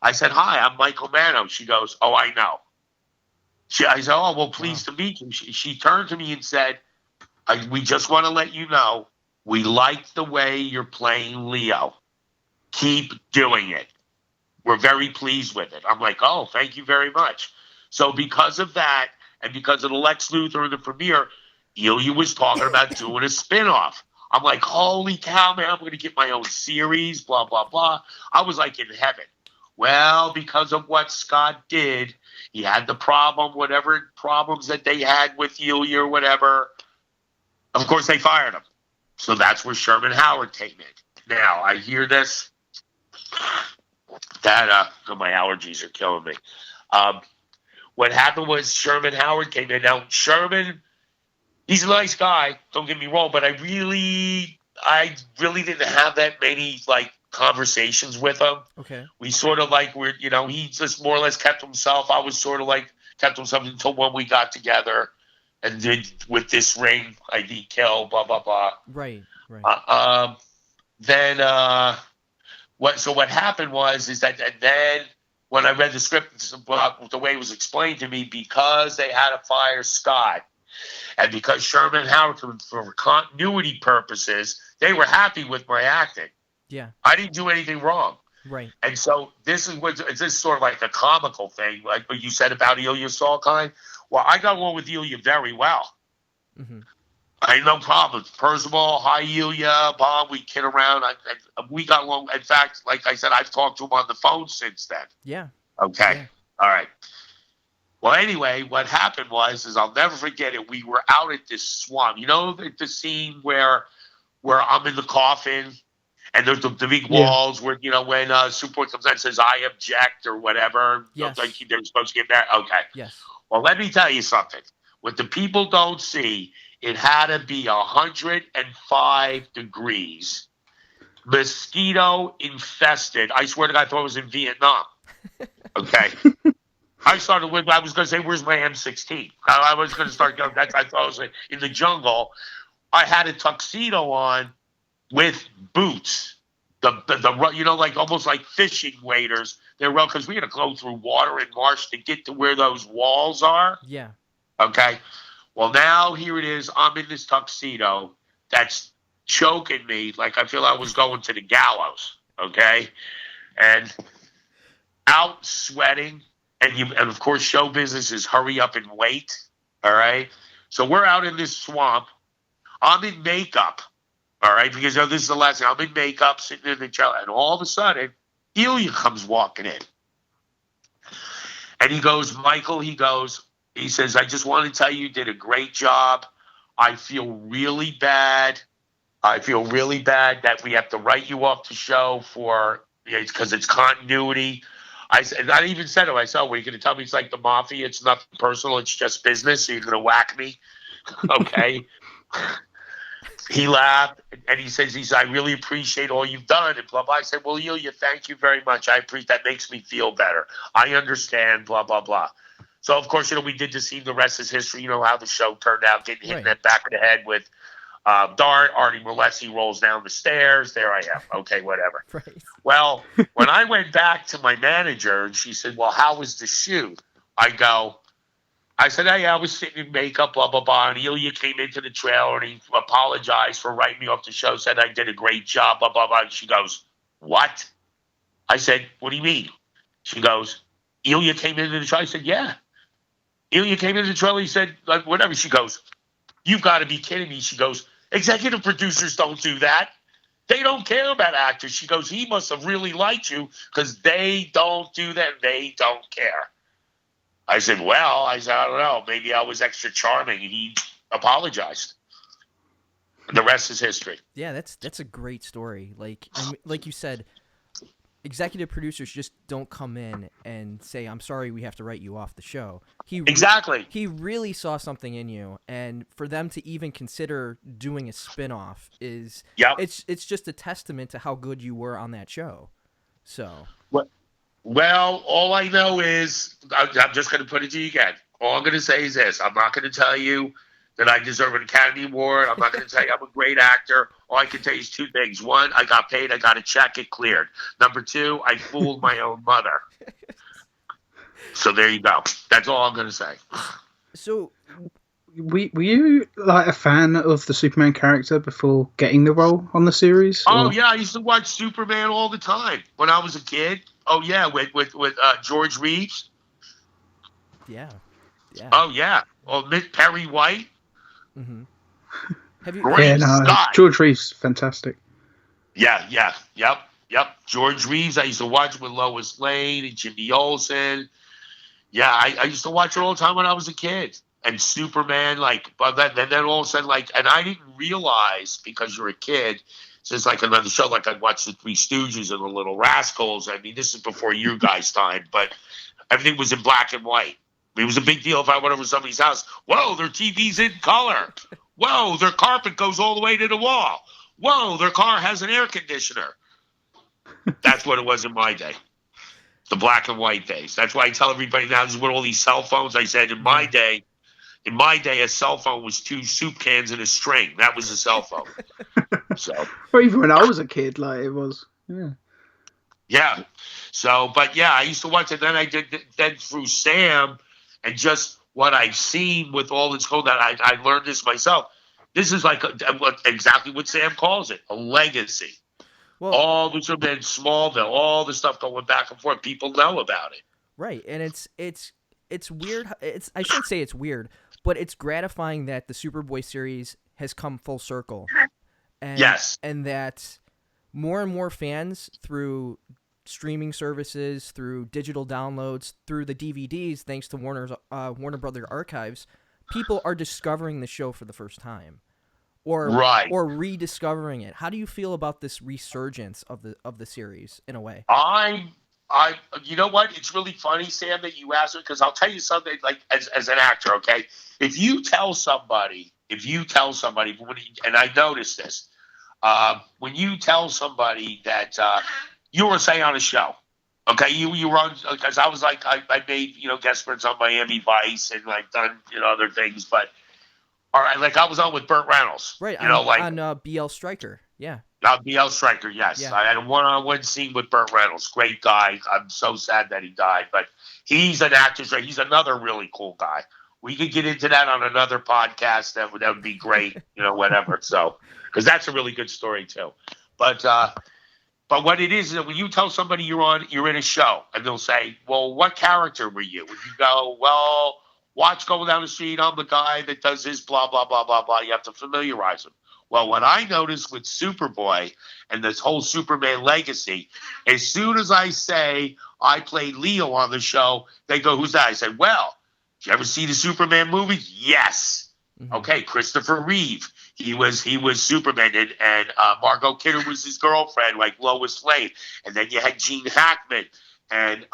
I said, "Hi, I'm Michael Manno." She goes, "Oh, I know." I said, "Oh, well, pleased to meet you." She turned to me and said, "We just want to let you know, we like the way you're playing Leo. Keep doing it. We're very pleased with it." I'm like, "Oh, thank you very much." So because of that, and because of the Lex Luthor in the premiere, Ilya was talking about doing a spinoff. I'm like, holy cow, man, I'm going to get my own series, blah, blah, blah. I was like in heaven. Well, because of what Scott did, he had the problem, whatever problems that they had with Ilya or whatever. Of course, they fired him. So that's where Sherman Howard came in. Now, I hear this. My allergies are killing me. What happened was Sherman Howard came in. Now, Sherman... he's a nice guy, don't get me wrong, but I really didn't have that many like conversations with him. Okay. We sort of like he just more or less kept himself. I was sort of like kept himself until when we got together and did with this ring ID kill, blah blah blah. Right. What happened is that and then when I read the script, the way it was explained to me, because they had to fire Scott. And because Sherman Howard, for continuity purposes, they were happy with my acting. Yeah. I didn't do anything wrong. Right. And so this is sort of like a comical thing, like what you said about Ilya Salkind. Well, I got along with Ilya very well. Mm-hmm. I had no problems. Personal, hi Ilya, Bob, we kid around. We got along. In fact, like I said, I've talked to him on the phone since then. Yeah. Okay. Yeah. All right. Well, anyway, what happened is I'll never forget it. We were out at this swamp. You know the scene where I'm in the coffin and there's the big walls where, when Superboy comes out and says, "I object," or whatever. Yes. Like they're supposed to get married. Okay. Yes. Well, let me tell you something. What the people don't see, it had to be 105 degrees, mosquito infested. I swear to God, I thought it was in Vietnam. Okay. I was going to say, where's my M16? I was going to start going, I thought I was in the jungle. I had a tuxedo on with boots. Like almost like fishing waders. They're because we had to go through water and marsh to get to where those walls are. Yeah. Okay. Well, now here it is. I'm in this tuxedo that's choking me like I feel I was going to the gallows. Okay. And out sweating. And of course, show business is hurry up and wait. All right. So we're out in this swamp. I'm in makeup. All right. Because this is the last thing. I'm in makeup, sitting in the chair. And all of a sudden, Ilya comes walking in. And he goes, "Michael," he says, "I just want to tell you did a great job. I feel really bad. That we have to write you off the show because it's continuity." I even said to myself, "Were you going to tell me it's like the mafia? It's nothing personal. It's just business. So you're going to whack me?" Okay. He laughed and he says, "I really appreciate all you've done." And blah, blah. I said, "Well, Ilya, thank you very much. I appreciate that. Makes me feel better. I understand, blah, blah, blah." So, of course, we did the scene. The rest is history. You know how the show turned out, getting hit in the back of the head with dart. Artie Morlesi rolls down the stairs. There I am. Okay, whatever. Right. Well, when I went back to my manager and she said, "Well, how was the shoot?" I said, "Hey, I was sitting in makeup, blah, blah, blah." And Ilya came into the trailer and he apologized for writing me off the show, said I did a great job, blah, blah, blah. And she goes, "What?" I said, "What do you mean?" She goes, "Ilya came into the trailer." I said, "Yeah." Ilya came into the trailer. He said, like, whatever. She goes, "You've got to be kidding me." She goes, "Executive producers don't do that." They don't care about actors. She goes, he must have really liked you because they don't do that. They don't care. I said, I don't know. Maybe I was extra charming. And he apologized. The rest is history. Yeah, that's a great story. Like you said, executive producers just don't come in and say, "I'm sorry, we have to write you off the show." Exactly. He really saw something in you, and for them to even consider doing a spinoff is it's just a testament to how good you were on that show. So, well, all I know is I'm just going to put it to you again. All I'm going to say is this: I'm not going to tell you that I deserve an Academy Award. I'm not going to tell you I'm a great actor. All I can tell you is two things. One, I got paid. I got a check. It cleared. Number two, I fooled my own mother. So there you go. That's all I'm going to say. So, were you like a fan of the Superman character before getting the role on the series? Oh, yeah. I used to watch Superman all the time when I was a kid. Oh, yeah. With George Reeves. Yeah. Yeah. Oh, yeah. Oh, Perry White. Mm-hmm. Have you? Great George Reeves, fantastic. Yeah. Yep. George Reeves. I used to watch with Lois Lane and Jimmy Olsen. Yeah, I used to watch it all the time when I was a kid. And Superman, but then all of a sudden, and I didn't realize because you're a kid. It's just like another show. Like I'd watch the Three Stooges and the Little Rascals. I mean, this is before you guys' time, but everything was in black and white. It was a big deal if I went over to somebody's house. Whoa, their TV's in color. Whoa, their carpet goes all the way to the wall. Whoa, their car has an air conditioner. That's what it was in my day. The black and white days. That's why I tell everybody now, this is with all these cell phones. I said in my day, a cell phone was 2 soup cans and a string. That was a cell phone. So, or even when I was a kid, it was. Yeah. Yeah. So, but yeah, I used to watch it. Then I did then through Sam. And just what I've seen with all this code, that I learned this myself. This is exactly what Sam calls it, a legacy. Well, all the sort of Smallville, all the stuff going back and forth, people know about it. Right, and it's weird. I shouldn't say it's weird, but it's gratifying that the Superboy series has come full circle. And, yes, and that more and more fans through streaming services, through digital downloads, through the DVDs, thanks to Warner Brother Archives, people are discovering the show for the first time, or rediscovering it. How do you feel about this resurgence of the series in a way? You know what? It's really funny, Sam, that you asked me, because I'll tell you something. As an actor, okay, if you tell somebody, and I noticed this, when you tell somebody that. You were, say, on a show, okay? You were on, because I was I made, guest scripts on Miami Vice and done, other things, but, all right, I was on with Burt Reynolds. Right, on BL Stryker, yeah. BL Stryker, yes. Yeah. I had a one-on-one scene with Burt Reynolds. Great guy. I'm so sad that he died, but he's an actor. He's another really cool guy. We could get into that on another podcast. That would be great, whatever. So, because that's a really good story, too. But what it is that when you tell somebody you're in a show, and they'll say, well, what character were you? And you go, well, watch going down the street. I'm the guy that does this, blah, blah, blah, blah, blah. You have to familiarize them. Well, what I noticed with Superboy and this whole Superman legacy, as soon as I say I played Leo on the show, they go, who's that? I said, well, did you ever see the Superman movie? Yes. Mm-hmm. Okay, Christopher Reeve. He was Superman, and Margot Kidder was his girlfriend, like Lois Lane. And then you had Gene Hackman, and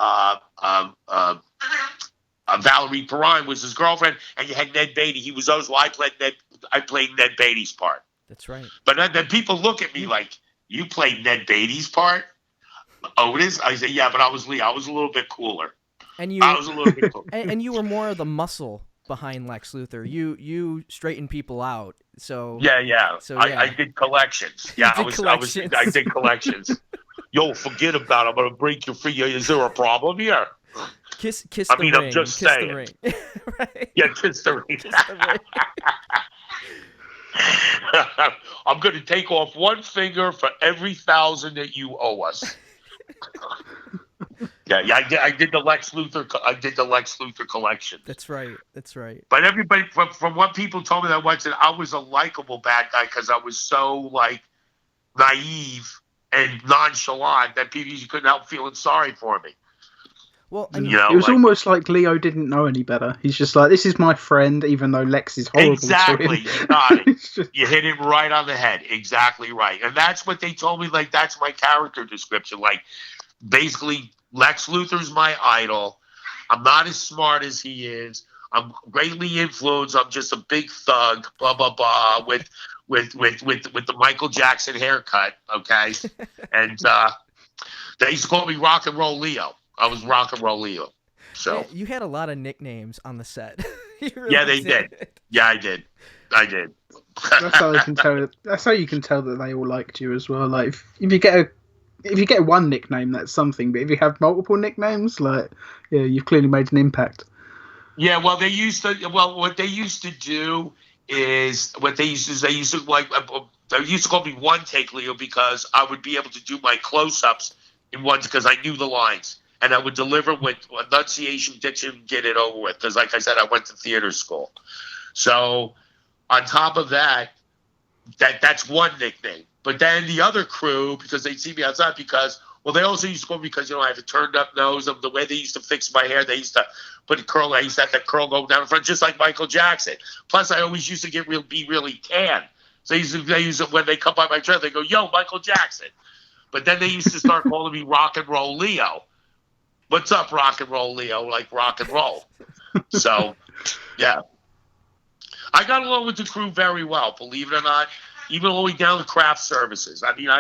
Valerie Perrine was his girlfriend, and you had Ned Beatty. He was those. Well, I played Ned Beatty's part. That's right. But then people look at me like, you played Ned Beatty's part? Otis? I say, yeah, but I was Lee. I was a little bit cooler. I was a little bit cooler. And you were more of the muscle behind Lex Luthor. You straighten people out. So yeah. So, yeah. I did collections. Yeah, I did collections. Yo, forget about it. I'm gonna break your figure. Is there a problem here? Kiss the ring. I'm just saying. The ring. Right? Yeah, kiss the ring. Kiss the ring. I'm gonna take off one finger for every 1,000 that you owe us. Yeah, I did the Lex Luthor. I did the Lex Luthor collection. That's right. But everybody, from what people told me that I was a likable bad guy because I was so naive and nonchalant that people you couldn't help feeling sorry for me. Well, I mean, You know, It was almost like Leo didn't know any better. He's just like, this is my friend, even though Lex is horrible exactly. to him. You got it. It's just- You hit it right on the head. Exactly right. And that's what they told me. Like, that's my character description. Like, basically, Lex Luthor's my idol. I'm not as smart as he is. I'm greatly influenced. I'm just a big thug, blah blah blah, with the Michael Jackson haircut. Okay, and they used to call me Rock and Roll Leo. I was Rock and Roll Leo. So you had a lot of nicknames on the set. You really yeah, they did. Yeah, I did. That's how you can tell. That's how you can tell that they all liked you as well. Like if you get one nickname, that's something. But if you have multiple nicknames, like yeah, you've clearly made an impact. Yeah, well, what they used to do is they used to call me One Take Leo because I would be able to do my close-ups in ones because I knew the lines and I would deliver with enunciation, diction, get it over with. Because, like I said, I went to theater school. So, on top of that's one nickname. But then the other crew, because they'd see me outside, they also used to call me because, I have a turned up nose. Of the way they used to fix my hair, they used to put a curl. I used to have that curl go down in front, just like Michael Jackson. Plus, I always used to be really tan. So they used to, when they come by my trailer, they go, "Yo, Michael Jackson." But then they used to start calling me Rock and Roll Leo. What's up, Rock and Roll Leo? Like rock and roll. So, yeah. I got along with the crew very well, believe it or not, even all the way down to craft services. I mean,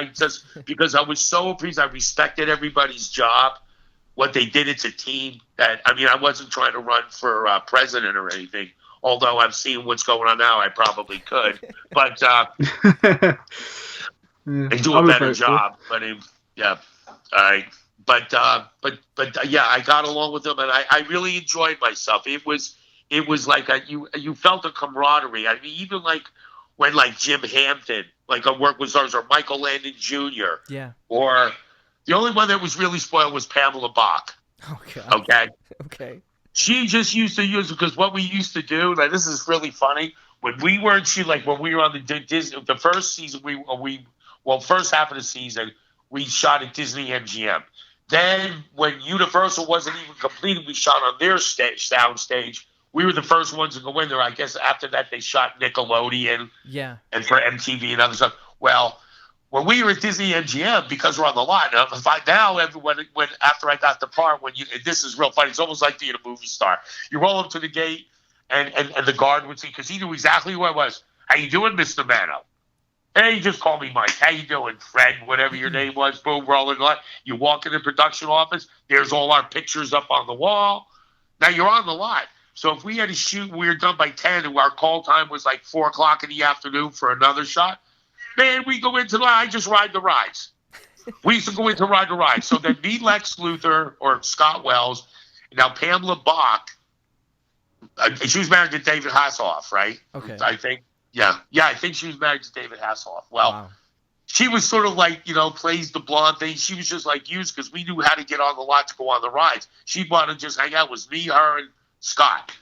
because I was so appreciative, I respected everybody's job, what they did as a team. I wasn't trying to run for president or anything, although I'm seeing what's going on now, I probably could. But they do a better job. But yeah, all right. But yeah, I got along with them, and I really enjoyed myself. It was like you felt a camaraderie. I mean, even like when like Jim Hampton, like I worked with stars, or Michael Landon Jr. Yeah. Or the only one that was really spoiled was Pamela Bach. Oh God. Okay. She just used to use, because what we used to do, like this is really funny. When we were on the Disney, the first season, first half of the season, we shot at Disney MGM. Then when Universal wasn't even completed, we shot on their sound stage. We were the first ones to go in there. I guess after that they shot Nickelodeon, and for MTV and other stuff. Well, when we were at Disney MGM, because we're on the lot now, everyone after I got the part, this is real funny. It's almost like being a movie star. You roll up to the gate, and the guard would see, because he knew exactly who I was. How you doing, Mr. Manno? Hey, just call me Mike. How you doing, Fred? Whatever your name was. Boom, rolling lot. You walk in the production office. There's all our pictures up on the wall. Now you're on the lot. So if we had to shoot, we were done by 10, and our call time was like 4 o'clock in the afternoon for another shot. Man, we go into the line. I just ride the rides. We used to go into ride the rides. So then me, Lex Luthor, or Scott Wells, now Pamela Bach. She was married to David Hasselhoff, right? Okay. I think. Yeah, I think she was married to David Hasselhoff. Well, wow. She was sort of like, plays the blonde thing. She was just like you, because we knew how to get on the lot to go on the rides. She wanted to just hang out. It was me, her, and Scott.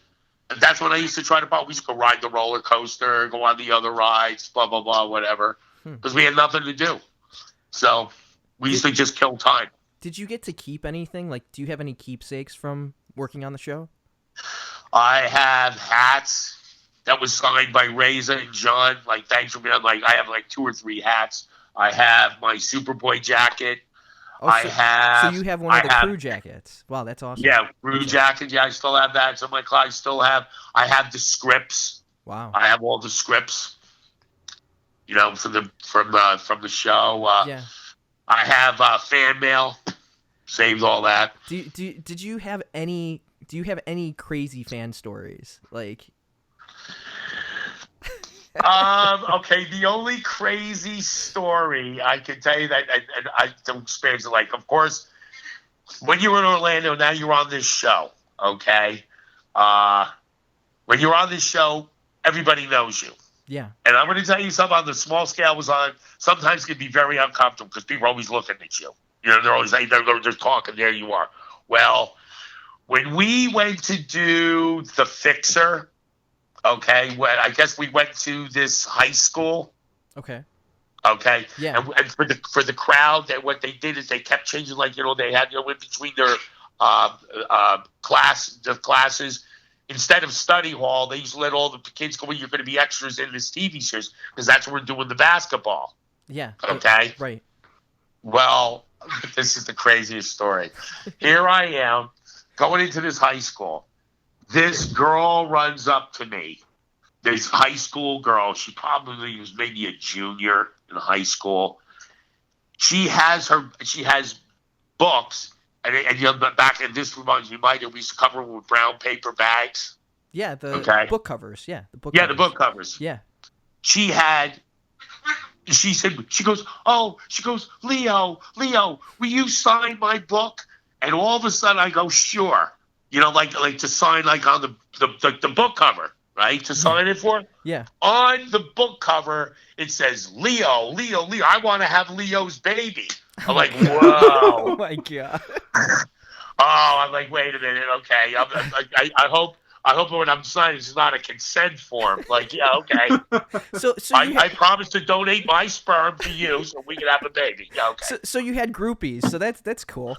And that's when I used to try to buy. We used to go ride the roller coaster, go on the other rides, blah, blah, blah, whatever. Because we had nothing to do. So we used to just kill time. Did you get to keep anything? Like, do you have any keepsakes from working on the show? I have hats that was signed by Reza and John. Like, thanks for being like, I have like 2 or 3 hats. I have my Superboy jacket. So you have one of the crew jackets. Wow, that's awesome. Yeah, crew jacket. Yeah, I still have that. So my clients I have the scripts. Wow. I have all the scripts. From the show. Yeah. I have fan mail. Saved all that. Did you have any? Do you have any crazy fan stories? Like. Okay, the only crazy story I can tell you that, and I don't experience it, like, of course, when you were in Orlando, now you're on this show, okay? When you're on this show, everybody knows you. Yeah. And I'm going to tell you something on the small scale was on, sometimes it can be very uncomfortable because people are always looking at you. They're always they're just talking, there you are. Well, when we went to do The Fixer, okay, I guess we went to this high school. Okay. Okay, Yeah. and for the crowd, that what they did is they kept changing, like they had in between their classes. Instead of study hall, they used to let all the kids go. Well, you're going to be extras in this TV series because that's where we're doing the basketball. Yeah. Okay. Right. Well, this is the craziest story. Here I am going into this high school. This girl runs up to me. This high school girl. She probably was maybe a junior in high school. She has books, and back in this reminds me, we used to cover them with brown paper bags. Yeah, the book covers. Yeah, the book. Yeah, covers. the book covers. Yeah. She goes, Leo, will you sign my book? And all of a sudden I go, sure. Like to sign like on the book cover, right? To sign it for? Yeah. On the book cover, it says, Leo, I want to have Leo's baby. I'm like, whoa. Oh my God. I'm like, wait a minute, okay. I hope when I'm signing, it's not a consent form. Like, yeah, okay. So I promise to donate my sperm to you so we can have a baby. Yeah, okay. So you had groupies. So that's cool.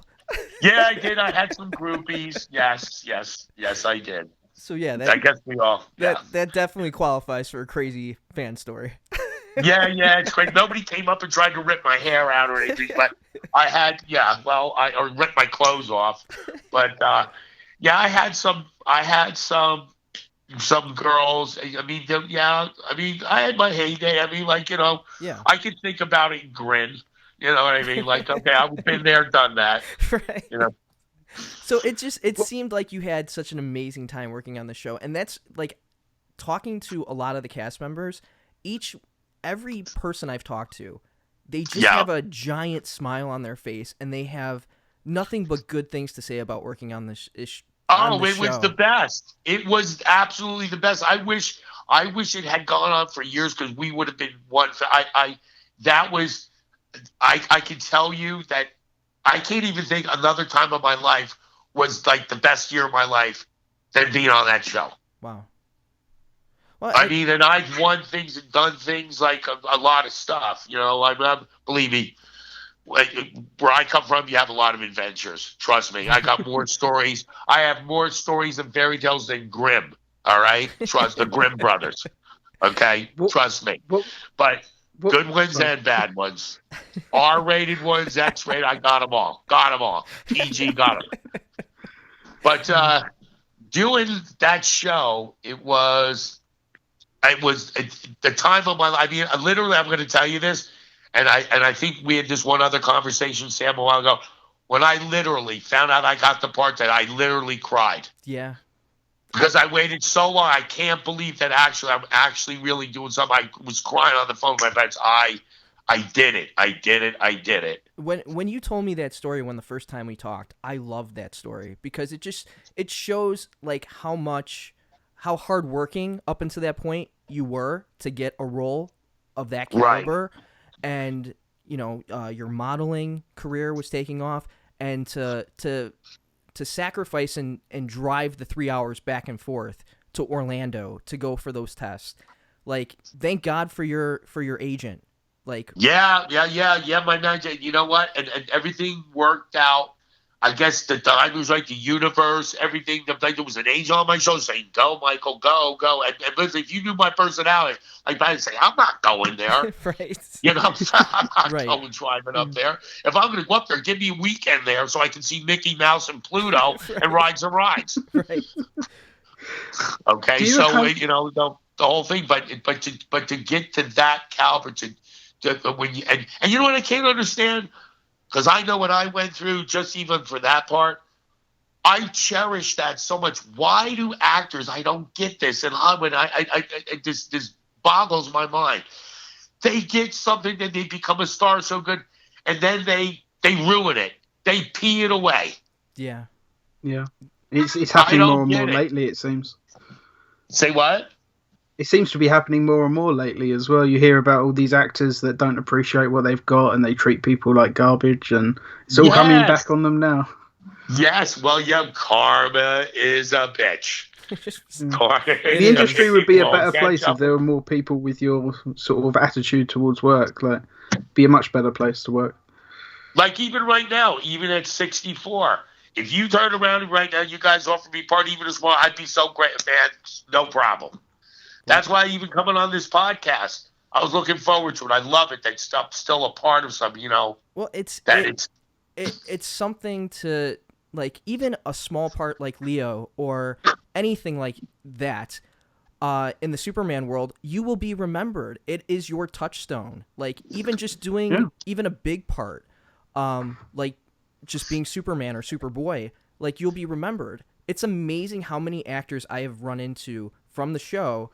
Yeah, I did. I had some groupies. Yes, I did. So yeah, I guess we all. That definitely qualifies for a crazy fan story. Yeah, it's great. Nobody came up and tried to rip my hair out or anything, but I had, or rip my clothes off. But I had some girls. I mean, I had my heyday. I mean, I could think about it and grin. You know what I mean? Like, okay, I've been there, done that. Right. So it seemed like you had such an amazing time working on the show, and that's like talking to a lot of the cast members. Every person I've talked to, they just have a giant smile on their face, and they have nothing but good things to say about working on this. It was the best. It was absolutely the best. I wish it had gone on for years because we would have been one. I can tell you that I can't even think another time of my life was like the best year of my life than being on that show. Wow. Well, and I've won things and done things like a lot of stuff. Believe me, where I come from, you have a lot of adventures. Trust me, I got more stories. I have more stories and fairy tales than Grimm. All right, trust the Grimm brothers. Okay, trust me. But good ones and bad ones, R-rated ones, X-rated. I got them all. PG got them. But doing that show, it was the time of my life. I mean, literally, I'm going to tell you this, and I think we had this one other conversation, Sam, a while ago, when I literally found out I got the part that I literally cried. Yeah. Because I waited so long. I can't believe that I'm actually really doing something. I was crying on the phone with my friends. I did it. When you told me that story when the first time we talked, I loved that story because it shows like how hardworking up until that point you were to get a role of that caliber, right. And your modeling career was taking off, and to sacrifice and drive the 3 hours back and forth to Orlando to go for those tests. Like, thank God for your agent. Like, yeah, my man. You know what? And everything worked out. I guess the time was right, the universe, everything. Like, there was an angel on my shoulder saying, "Go, Michael, go." And listen, if you knew my personality, I'd say, "I'm not going there." Right. I'm not going driving up there. If I'm going to go up there, give me a weekend there so I can see Mickey Mouse and Pluto and ride some rides. Right. Okay, so the whole thing, but to get to that caliber, when you and you know what I can't understand. Because I know what I went through just even for that part. I cherish that so much. Why do actors, I don't get this, and this boggles my mind. They get something that they become a star so good, and then they ruin it. They pee it away. Yeah. Yeah. It's happening more and more lately, it seems. Say what? It seems to be happening more and more lately as well. You hear about all these actors that don't appreciate what they've got and they treat people like garbage, and it's all coming back on them now. Yes, well, karma is a bitch. The industry would be a better place Ketchup. if there were more people with your sort of attitude towards work. Like, be a much better place to work. Like even right now, even at 64, if you turn around and right now you guys offer me part even as well, I'd be so great, man. No problem. That's why even coming on this podcast, I was looking forward to it. I love it. That stuff's still a part of some, Well, it's something to, like, even a small part like Leo or anything like that. In the Superman world, you will be remembered. It is your touchstone. Like, even just doing even a big part, like just being Superman or Superboy, like, you'll be remembered. It's amazing how many actors I have run into from the show.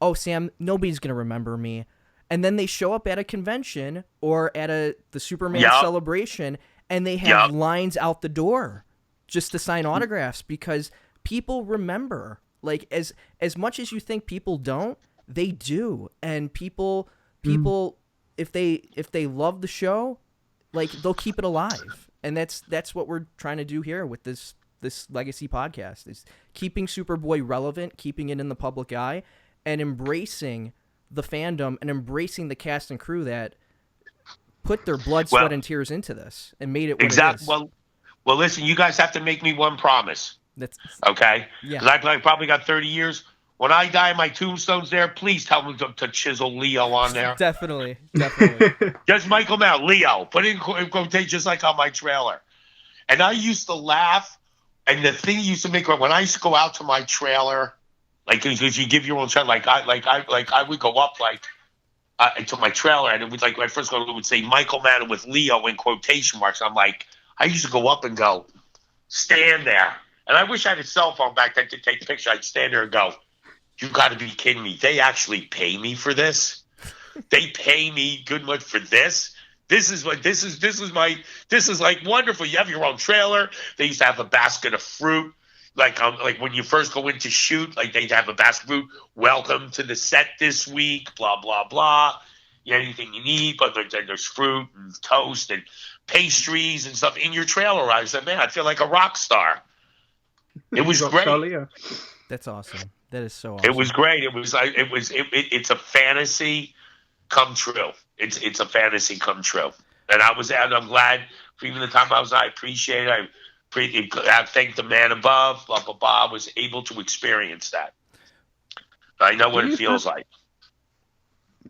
Oh, Sam, nobody's gonna remember me, and then they show up at a convention or at the Superman celebration, and they have lines out the door just to sign autographs because people remember. Like, as much as you think people don't, they do. And people if they love the show, like, they'll keep it alive. And that's what we're trying to do here with this legacy podcast, is keeping Superboy relevant, keeping it in the public eye, and embracing the fandom and embracing the cast and crew that put their blood, sweat, and tears into this and made it what it is. Well, listen, you guys have to make me one promise. That's okay. Yeah. Because I probably got 30 years. When I die, my tombstone's there. Please tell them to chisel Leo on there. Definitely. Just Michael Mount, Leo. Put it in quotation just like on my trailer. And I used to laugh. And the thing used to make when I used to go out to my trailer, like, because you give your own trailer, I would go up to my trailer, and it would, like, when I first go, it would say Michael Manno with Leo in quotation marks. I'm like, I used to go up and go, stand there. And I wish I had a cell phone back then to take the picture. I'd stand there and go, you got to be kidding me. They actually pay me for this? They pay me good much for this? This is like wonderful. You have your own trailer. They used to have a basket of fruit. Like when you first go in to shoot, like they'd have a basket of fruit. Welcome to the set this week, blah, blah, blah. Anything you need, but there's fruit and toast and pastries and stuff in your trailer. I said, man, I feel like a rock star. It was great. That's awesome. That is so awesome. It was great. It's a fantasy come true. It's a fantasy come true. And I'm glad for even the time I was, I appreciate it. I thank the man above, blah, blah, blah. I was able to experience that. I know what it feels like.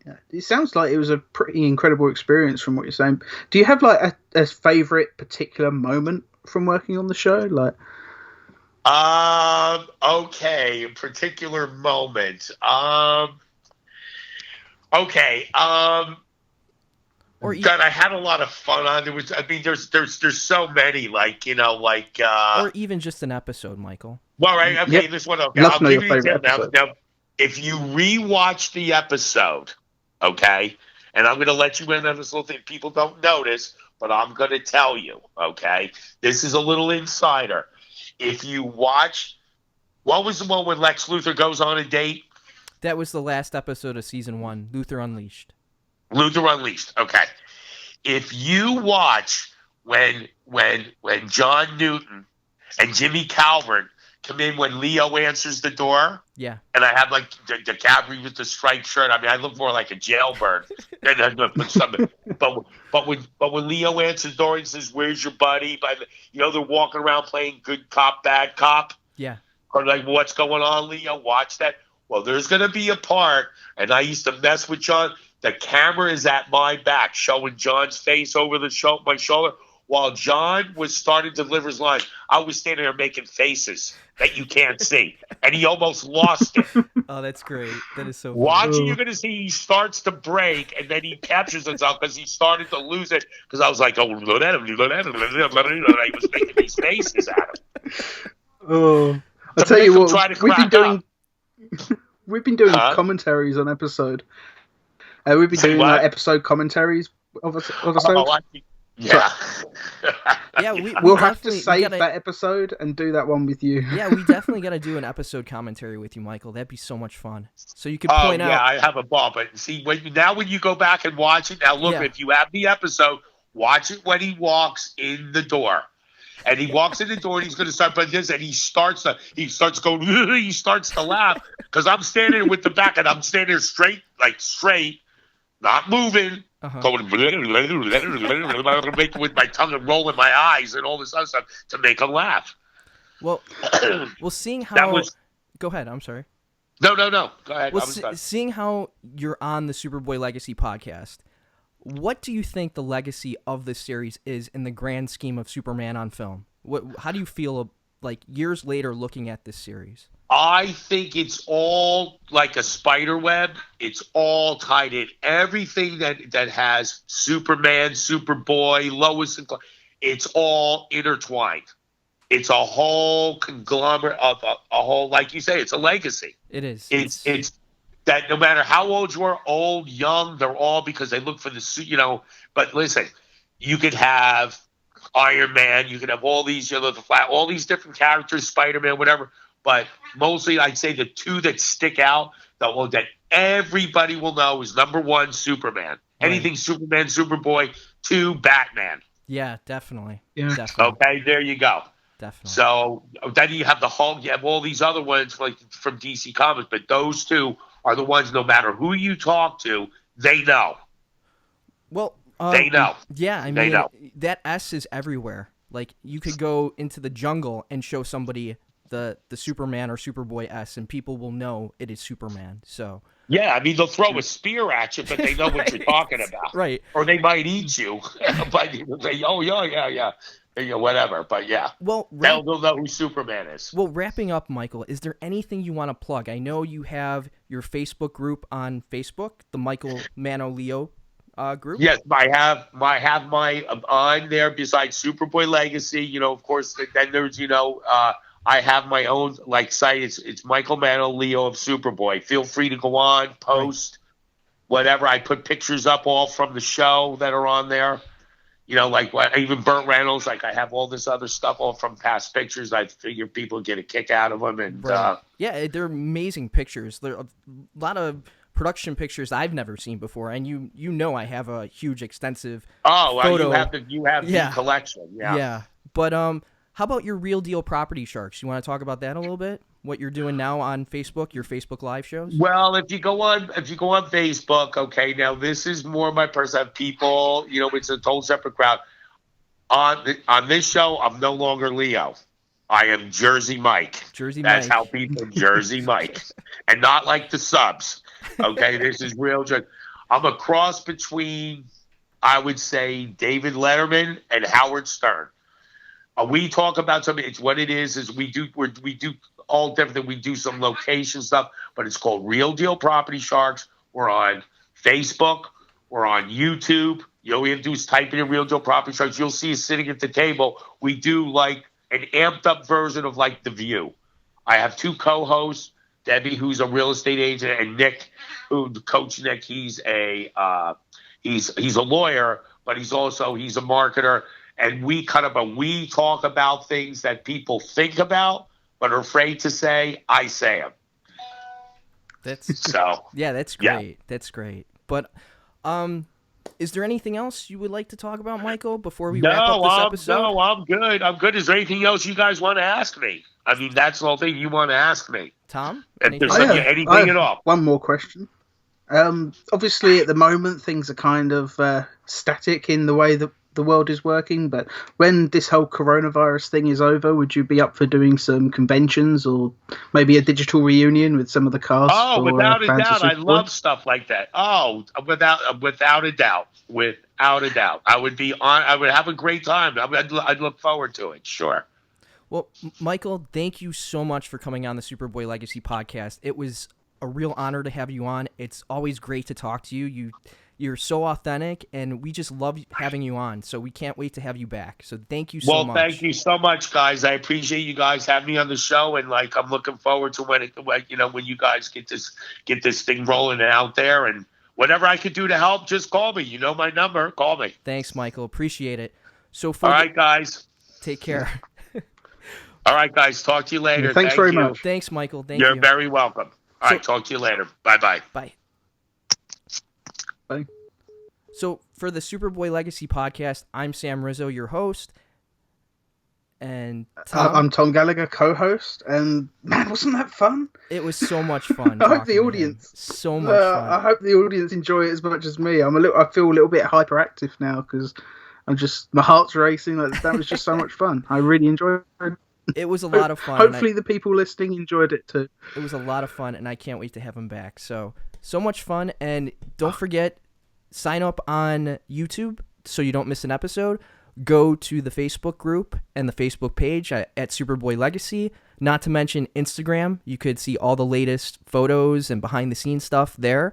Yeah, it sounds like it was a pretty incredible experience from what you're saying. Do you have like a favorite particular moment from working on the show? Like, okay, a particular moment. Okay. Or God, I had a lot of fun on. There's so many, or even just an episode, Michael. Well, right, okay, this one. Okay, I'll give you an episode. Now, if you rewatch the episode, okay, and I'm going to let you in on this little thing people don't notice, but I'm going to tell you, okay. This is a little insider. If you watch, what was the one when Lex Luthor goes on a date? That was the last episode of season 1, Luthor Unleashed. Luthor Unleashed. Okay. If you watch when John Newton and Jimmy Calvert come in when Leo answers the door, yeah, and I have like the cavalry with the striped shirt. I mean, I look more like a jailbird. but when Leo answers the door and says, "Where's your buddy?" They're walking around playing good cop, bad cop. Yeah. Or like, what's going on, Leo? Watch that. Well, there's going to be a part, and I used to mess with John. The camera is at my back, showing John's face over my shoulder. While John was starting to deliver his line, I was standing there making faces that you can't see. And he almost lost it. Oh, that's great. That is so funny. Watching, you're going to see he starts to break, and then he captures himself because he started to lose it. Because I was like, oh, look at him. I was making these faces at him. Oh, I'll tell you what, we've been doing commentaries on episode. We've been doing episode commentaries of episodes. Yeah. Yeah, we'll have to save that episode and do that one with you. Yeah, we definitely got to do an episode commentary with you, Michael. That'd be so much fun. So you could point out. Yeah, I have a ball. But see, when you go back and watch it, now look, if you have the episode, watch it when he walks in the door. And he walks in the door and he's going to start putting this, and he starts to laugh because I'm standing with the back, and I'm standing there straight, not moving, going making with my tongue and rolling my eyes and all this other stuff to make him laugh. Well, seeing how go ahead. I'm sorry. No. Go ahead. Well, seeing how you're on the Superboy Legacy podcast, what do you think the legacy of this series is in the grand scheme of Superman on film? How do you feel like years later looking at this series? I think it's all like a spider web. It's all tied in. Everything that has Superman, Superboy, Lois and Clark, it's all intertwined. It's a whole conglomerate of a whole, like you say, it's a legacy. It is. It's that no matter how old you are, old, young, they're all because they look for the, but listen, you could have Iron Man, you could have all these, all these different characters, Spider-Man, whatever, but mostly I'd say the two that stick out, that everybody will know is number one, Superman. Right. Anything Superman, Superboy, two, Batman. Yeah, definitely. Yeah. Definitely. Okay, there you go. Definitely. So then you have you have all these other ones like from DC Comics, but those two are the ones, no matter who you talk to, they know. Well, they know. Yeah, I mean, that S is everywhere. Like, you could go into the jungle and show somebody the Superman or Superboy S, and people will know it is Superman. So yeah, I mean, they'll throw a spear at you, but they know right. what you're talking about. Right. Or they might eat you. But they'll say, oh, yeah. Whatever, but yeah. Well, they'll know who Superman is. Well, wrapping up, Michael, is there anything you want to plug? I know you have your Facebook group on Facebook, the Michael Manno Leo group. Yes, I have my on there besides Superboy Legacy. Of course, then there's I have my own site. It's Michael Manno Leo of Superboy. Feel free to go on, post, whatever. I put pictures up all from the show that are on there. Even Burt Reynolds, I have all this other stuff all from past pictures. I figure people get a kick out of them. And yeah, they're amazing pictures. There are a lot of production pictures I've never seen before, and I have a huge, extensive photo. You have the collection. Yeah. But how about your Real Deal Property Sharks? You want to talk about that a little bit? What you're doing now on Facebook, your Facebook Live shows? Well, if you go on Facebook, okay, now this is more my personal people, it's a total separate crowd. On this show, I'm no longer Leo. I am Jersey Mike. That's how people Jersey Mike. And not like the subs. Okay, this is real. I'm a cross between, I would say, David Letterman and Howard Stern. We talk about something. It's what it is we do all different. We do some location stuff, but it's called Real Deal Property Sharks. We're on Facebook. We're on YouTube. All we have to do is type in Real Deal Property Sharks. You'll see us sitting at the table. We do like an amped up version of like The View. I have two co-hosts, Debbie, who's a real estate agent, and Nick, Coach Nick. He's a lawyer, but he's a marketer. And we talk about things that people think about but are afraid to say. I say them. That's great. Yeah. That's great. But is there anything else you would like to talk about, Michael, before we wrap up this episode? No, I'm good. Is there anything else you guys want to ask me? I mean, that's the whole thing you want to ask me. Tom? Anything at all? One more question. Obviously, at the moment, things are kind of static in the way that the world is working, but when this whole coronavirus thing is over, would you be up for doing some conventions or maybe a digital reunion with some of the cast? Oh, without a doubt. I love stuff like that. Oh, without a doubt. I would have a great time. I'd look forward to it. Sure. Well, Michael, thank you so much for coming on the Superboy Legacy podcast. It was a real honor to have you on. It's always great to talk to you. You're so authentic, and we just love having you on. So we can't wait to have you back. So thank you so much. Well, thank you so much, guys. I appreciate you guys having me on the show, and I'm looking forward to when you guys get this thing rolling out there, and whatever I could do to help, just call me. You know my number. Call me. Thanks, Michael. Appreciate it. So all right, guys. Take care. All right, guys. Talk to you later. Thanks very much. Thanks, Michael. Thank you. You're very welcome. All right, talk to you later. Bye-bye. Bye. Bye. So for the Superboy Legacy podcast, I'm Sam Rizzo, your host. And Tom, I'm Tom Gallagher, co-host, and man, wasn't that fun? it was so much fun. I hope the talking to him. audience, So much fun. I hope the audience enjoy it as much as me. I feel a little bit hyperactive now because my heart's racing. Like, that was just so much fun. I really enjoyed it. It was a lot of fun. Hopefully, the people listening enjoyed it too. It was a lot of fun, and I can't wait to have him back. So much fun, and don't forget, sign up on YouTube so you don't miss an episode. Go to the Facebook group and the Facebook page at Superboy Legacy. Not to mention Instagram. You could see all the latest photos and behind-the-scenes stuff there.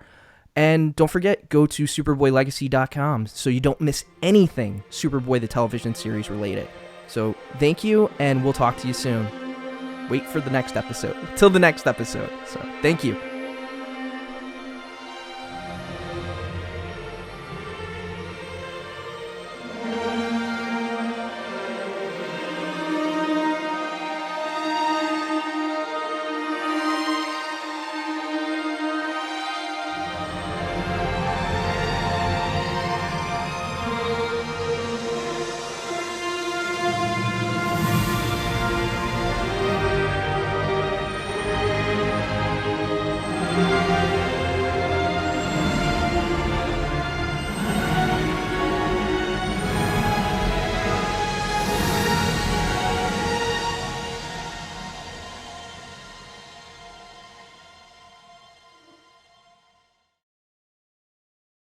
And don't forget, go to superboylegacy.com so you don't miss anything Superboy the television series related. So thank you, and we'll talk to you soon. Wait for the next episode. Till the next episode. So thank you.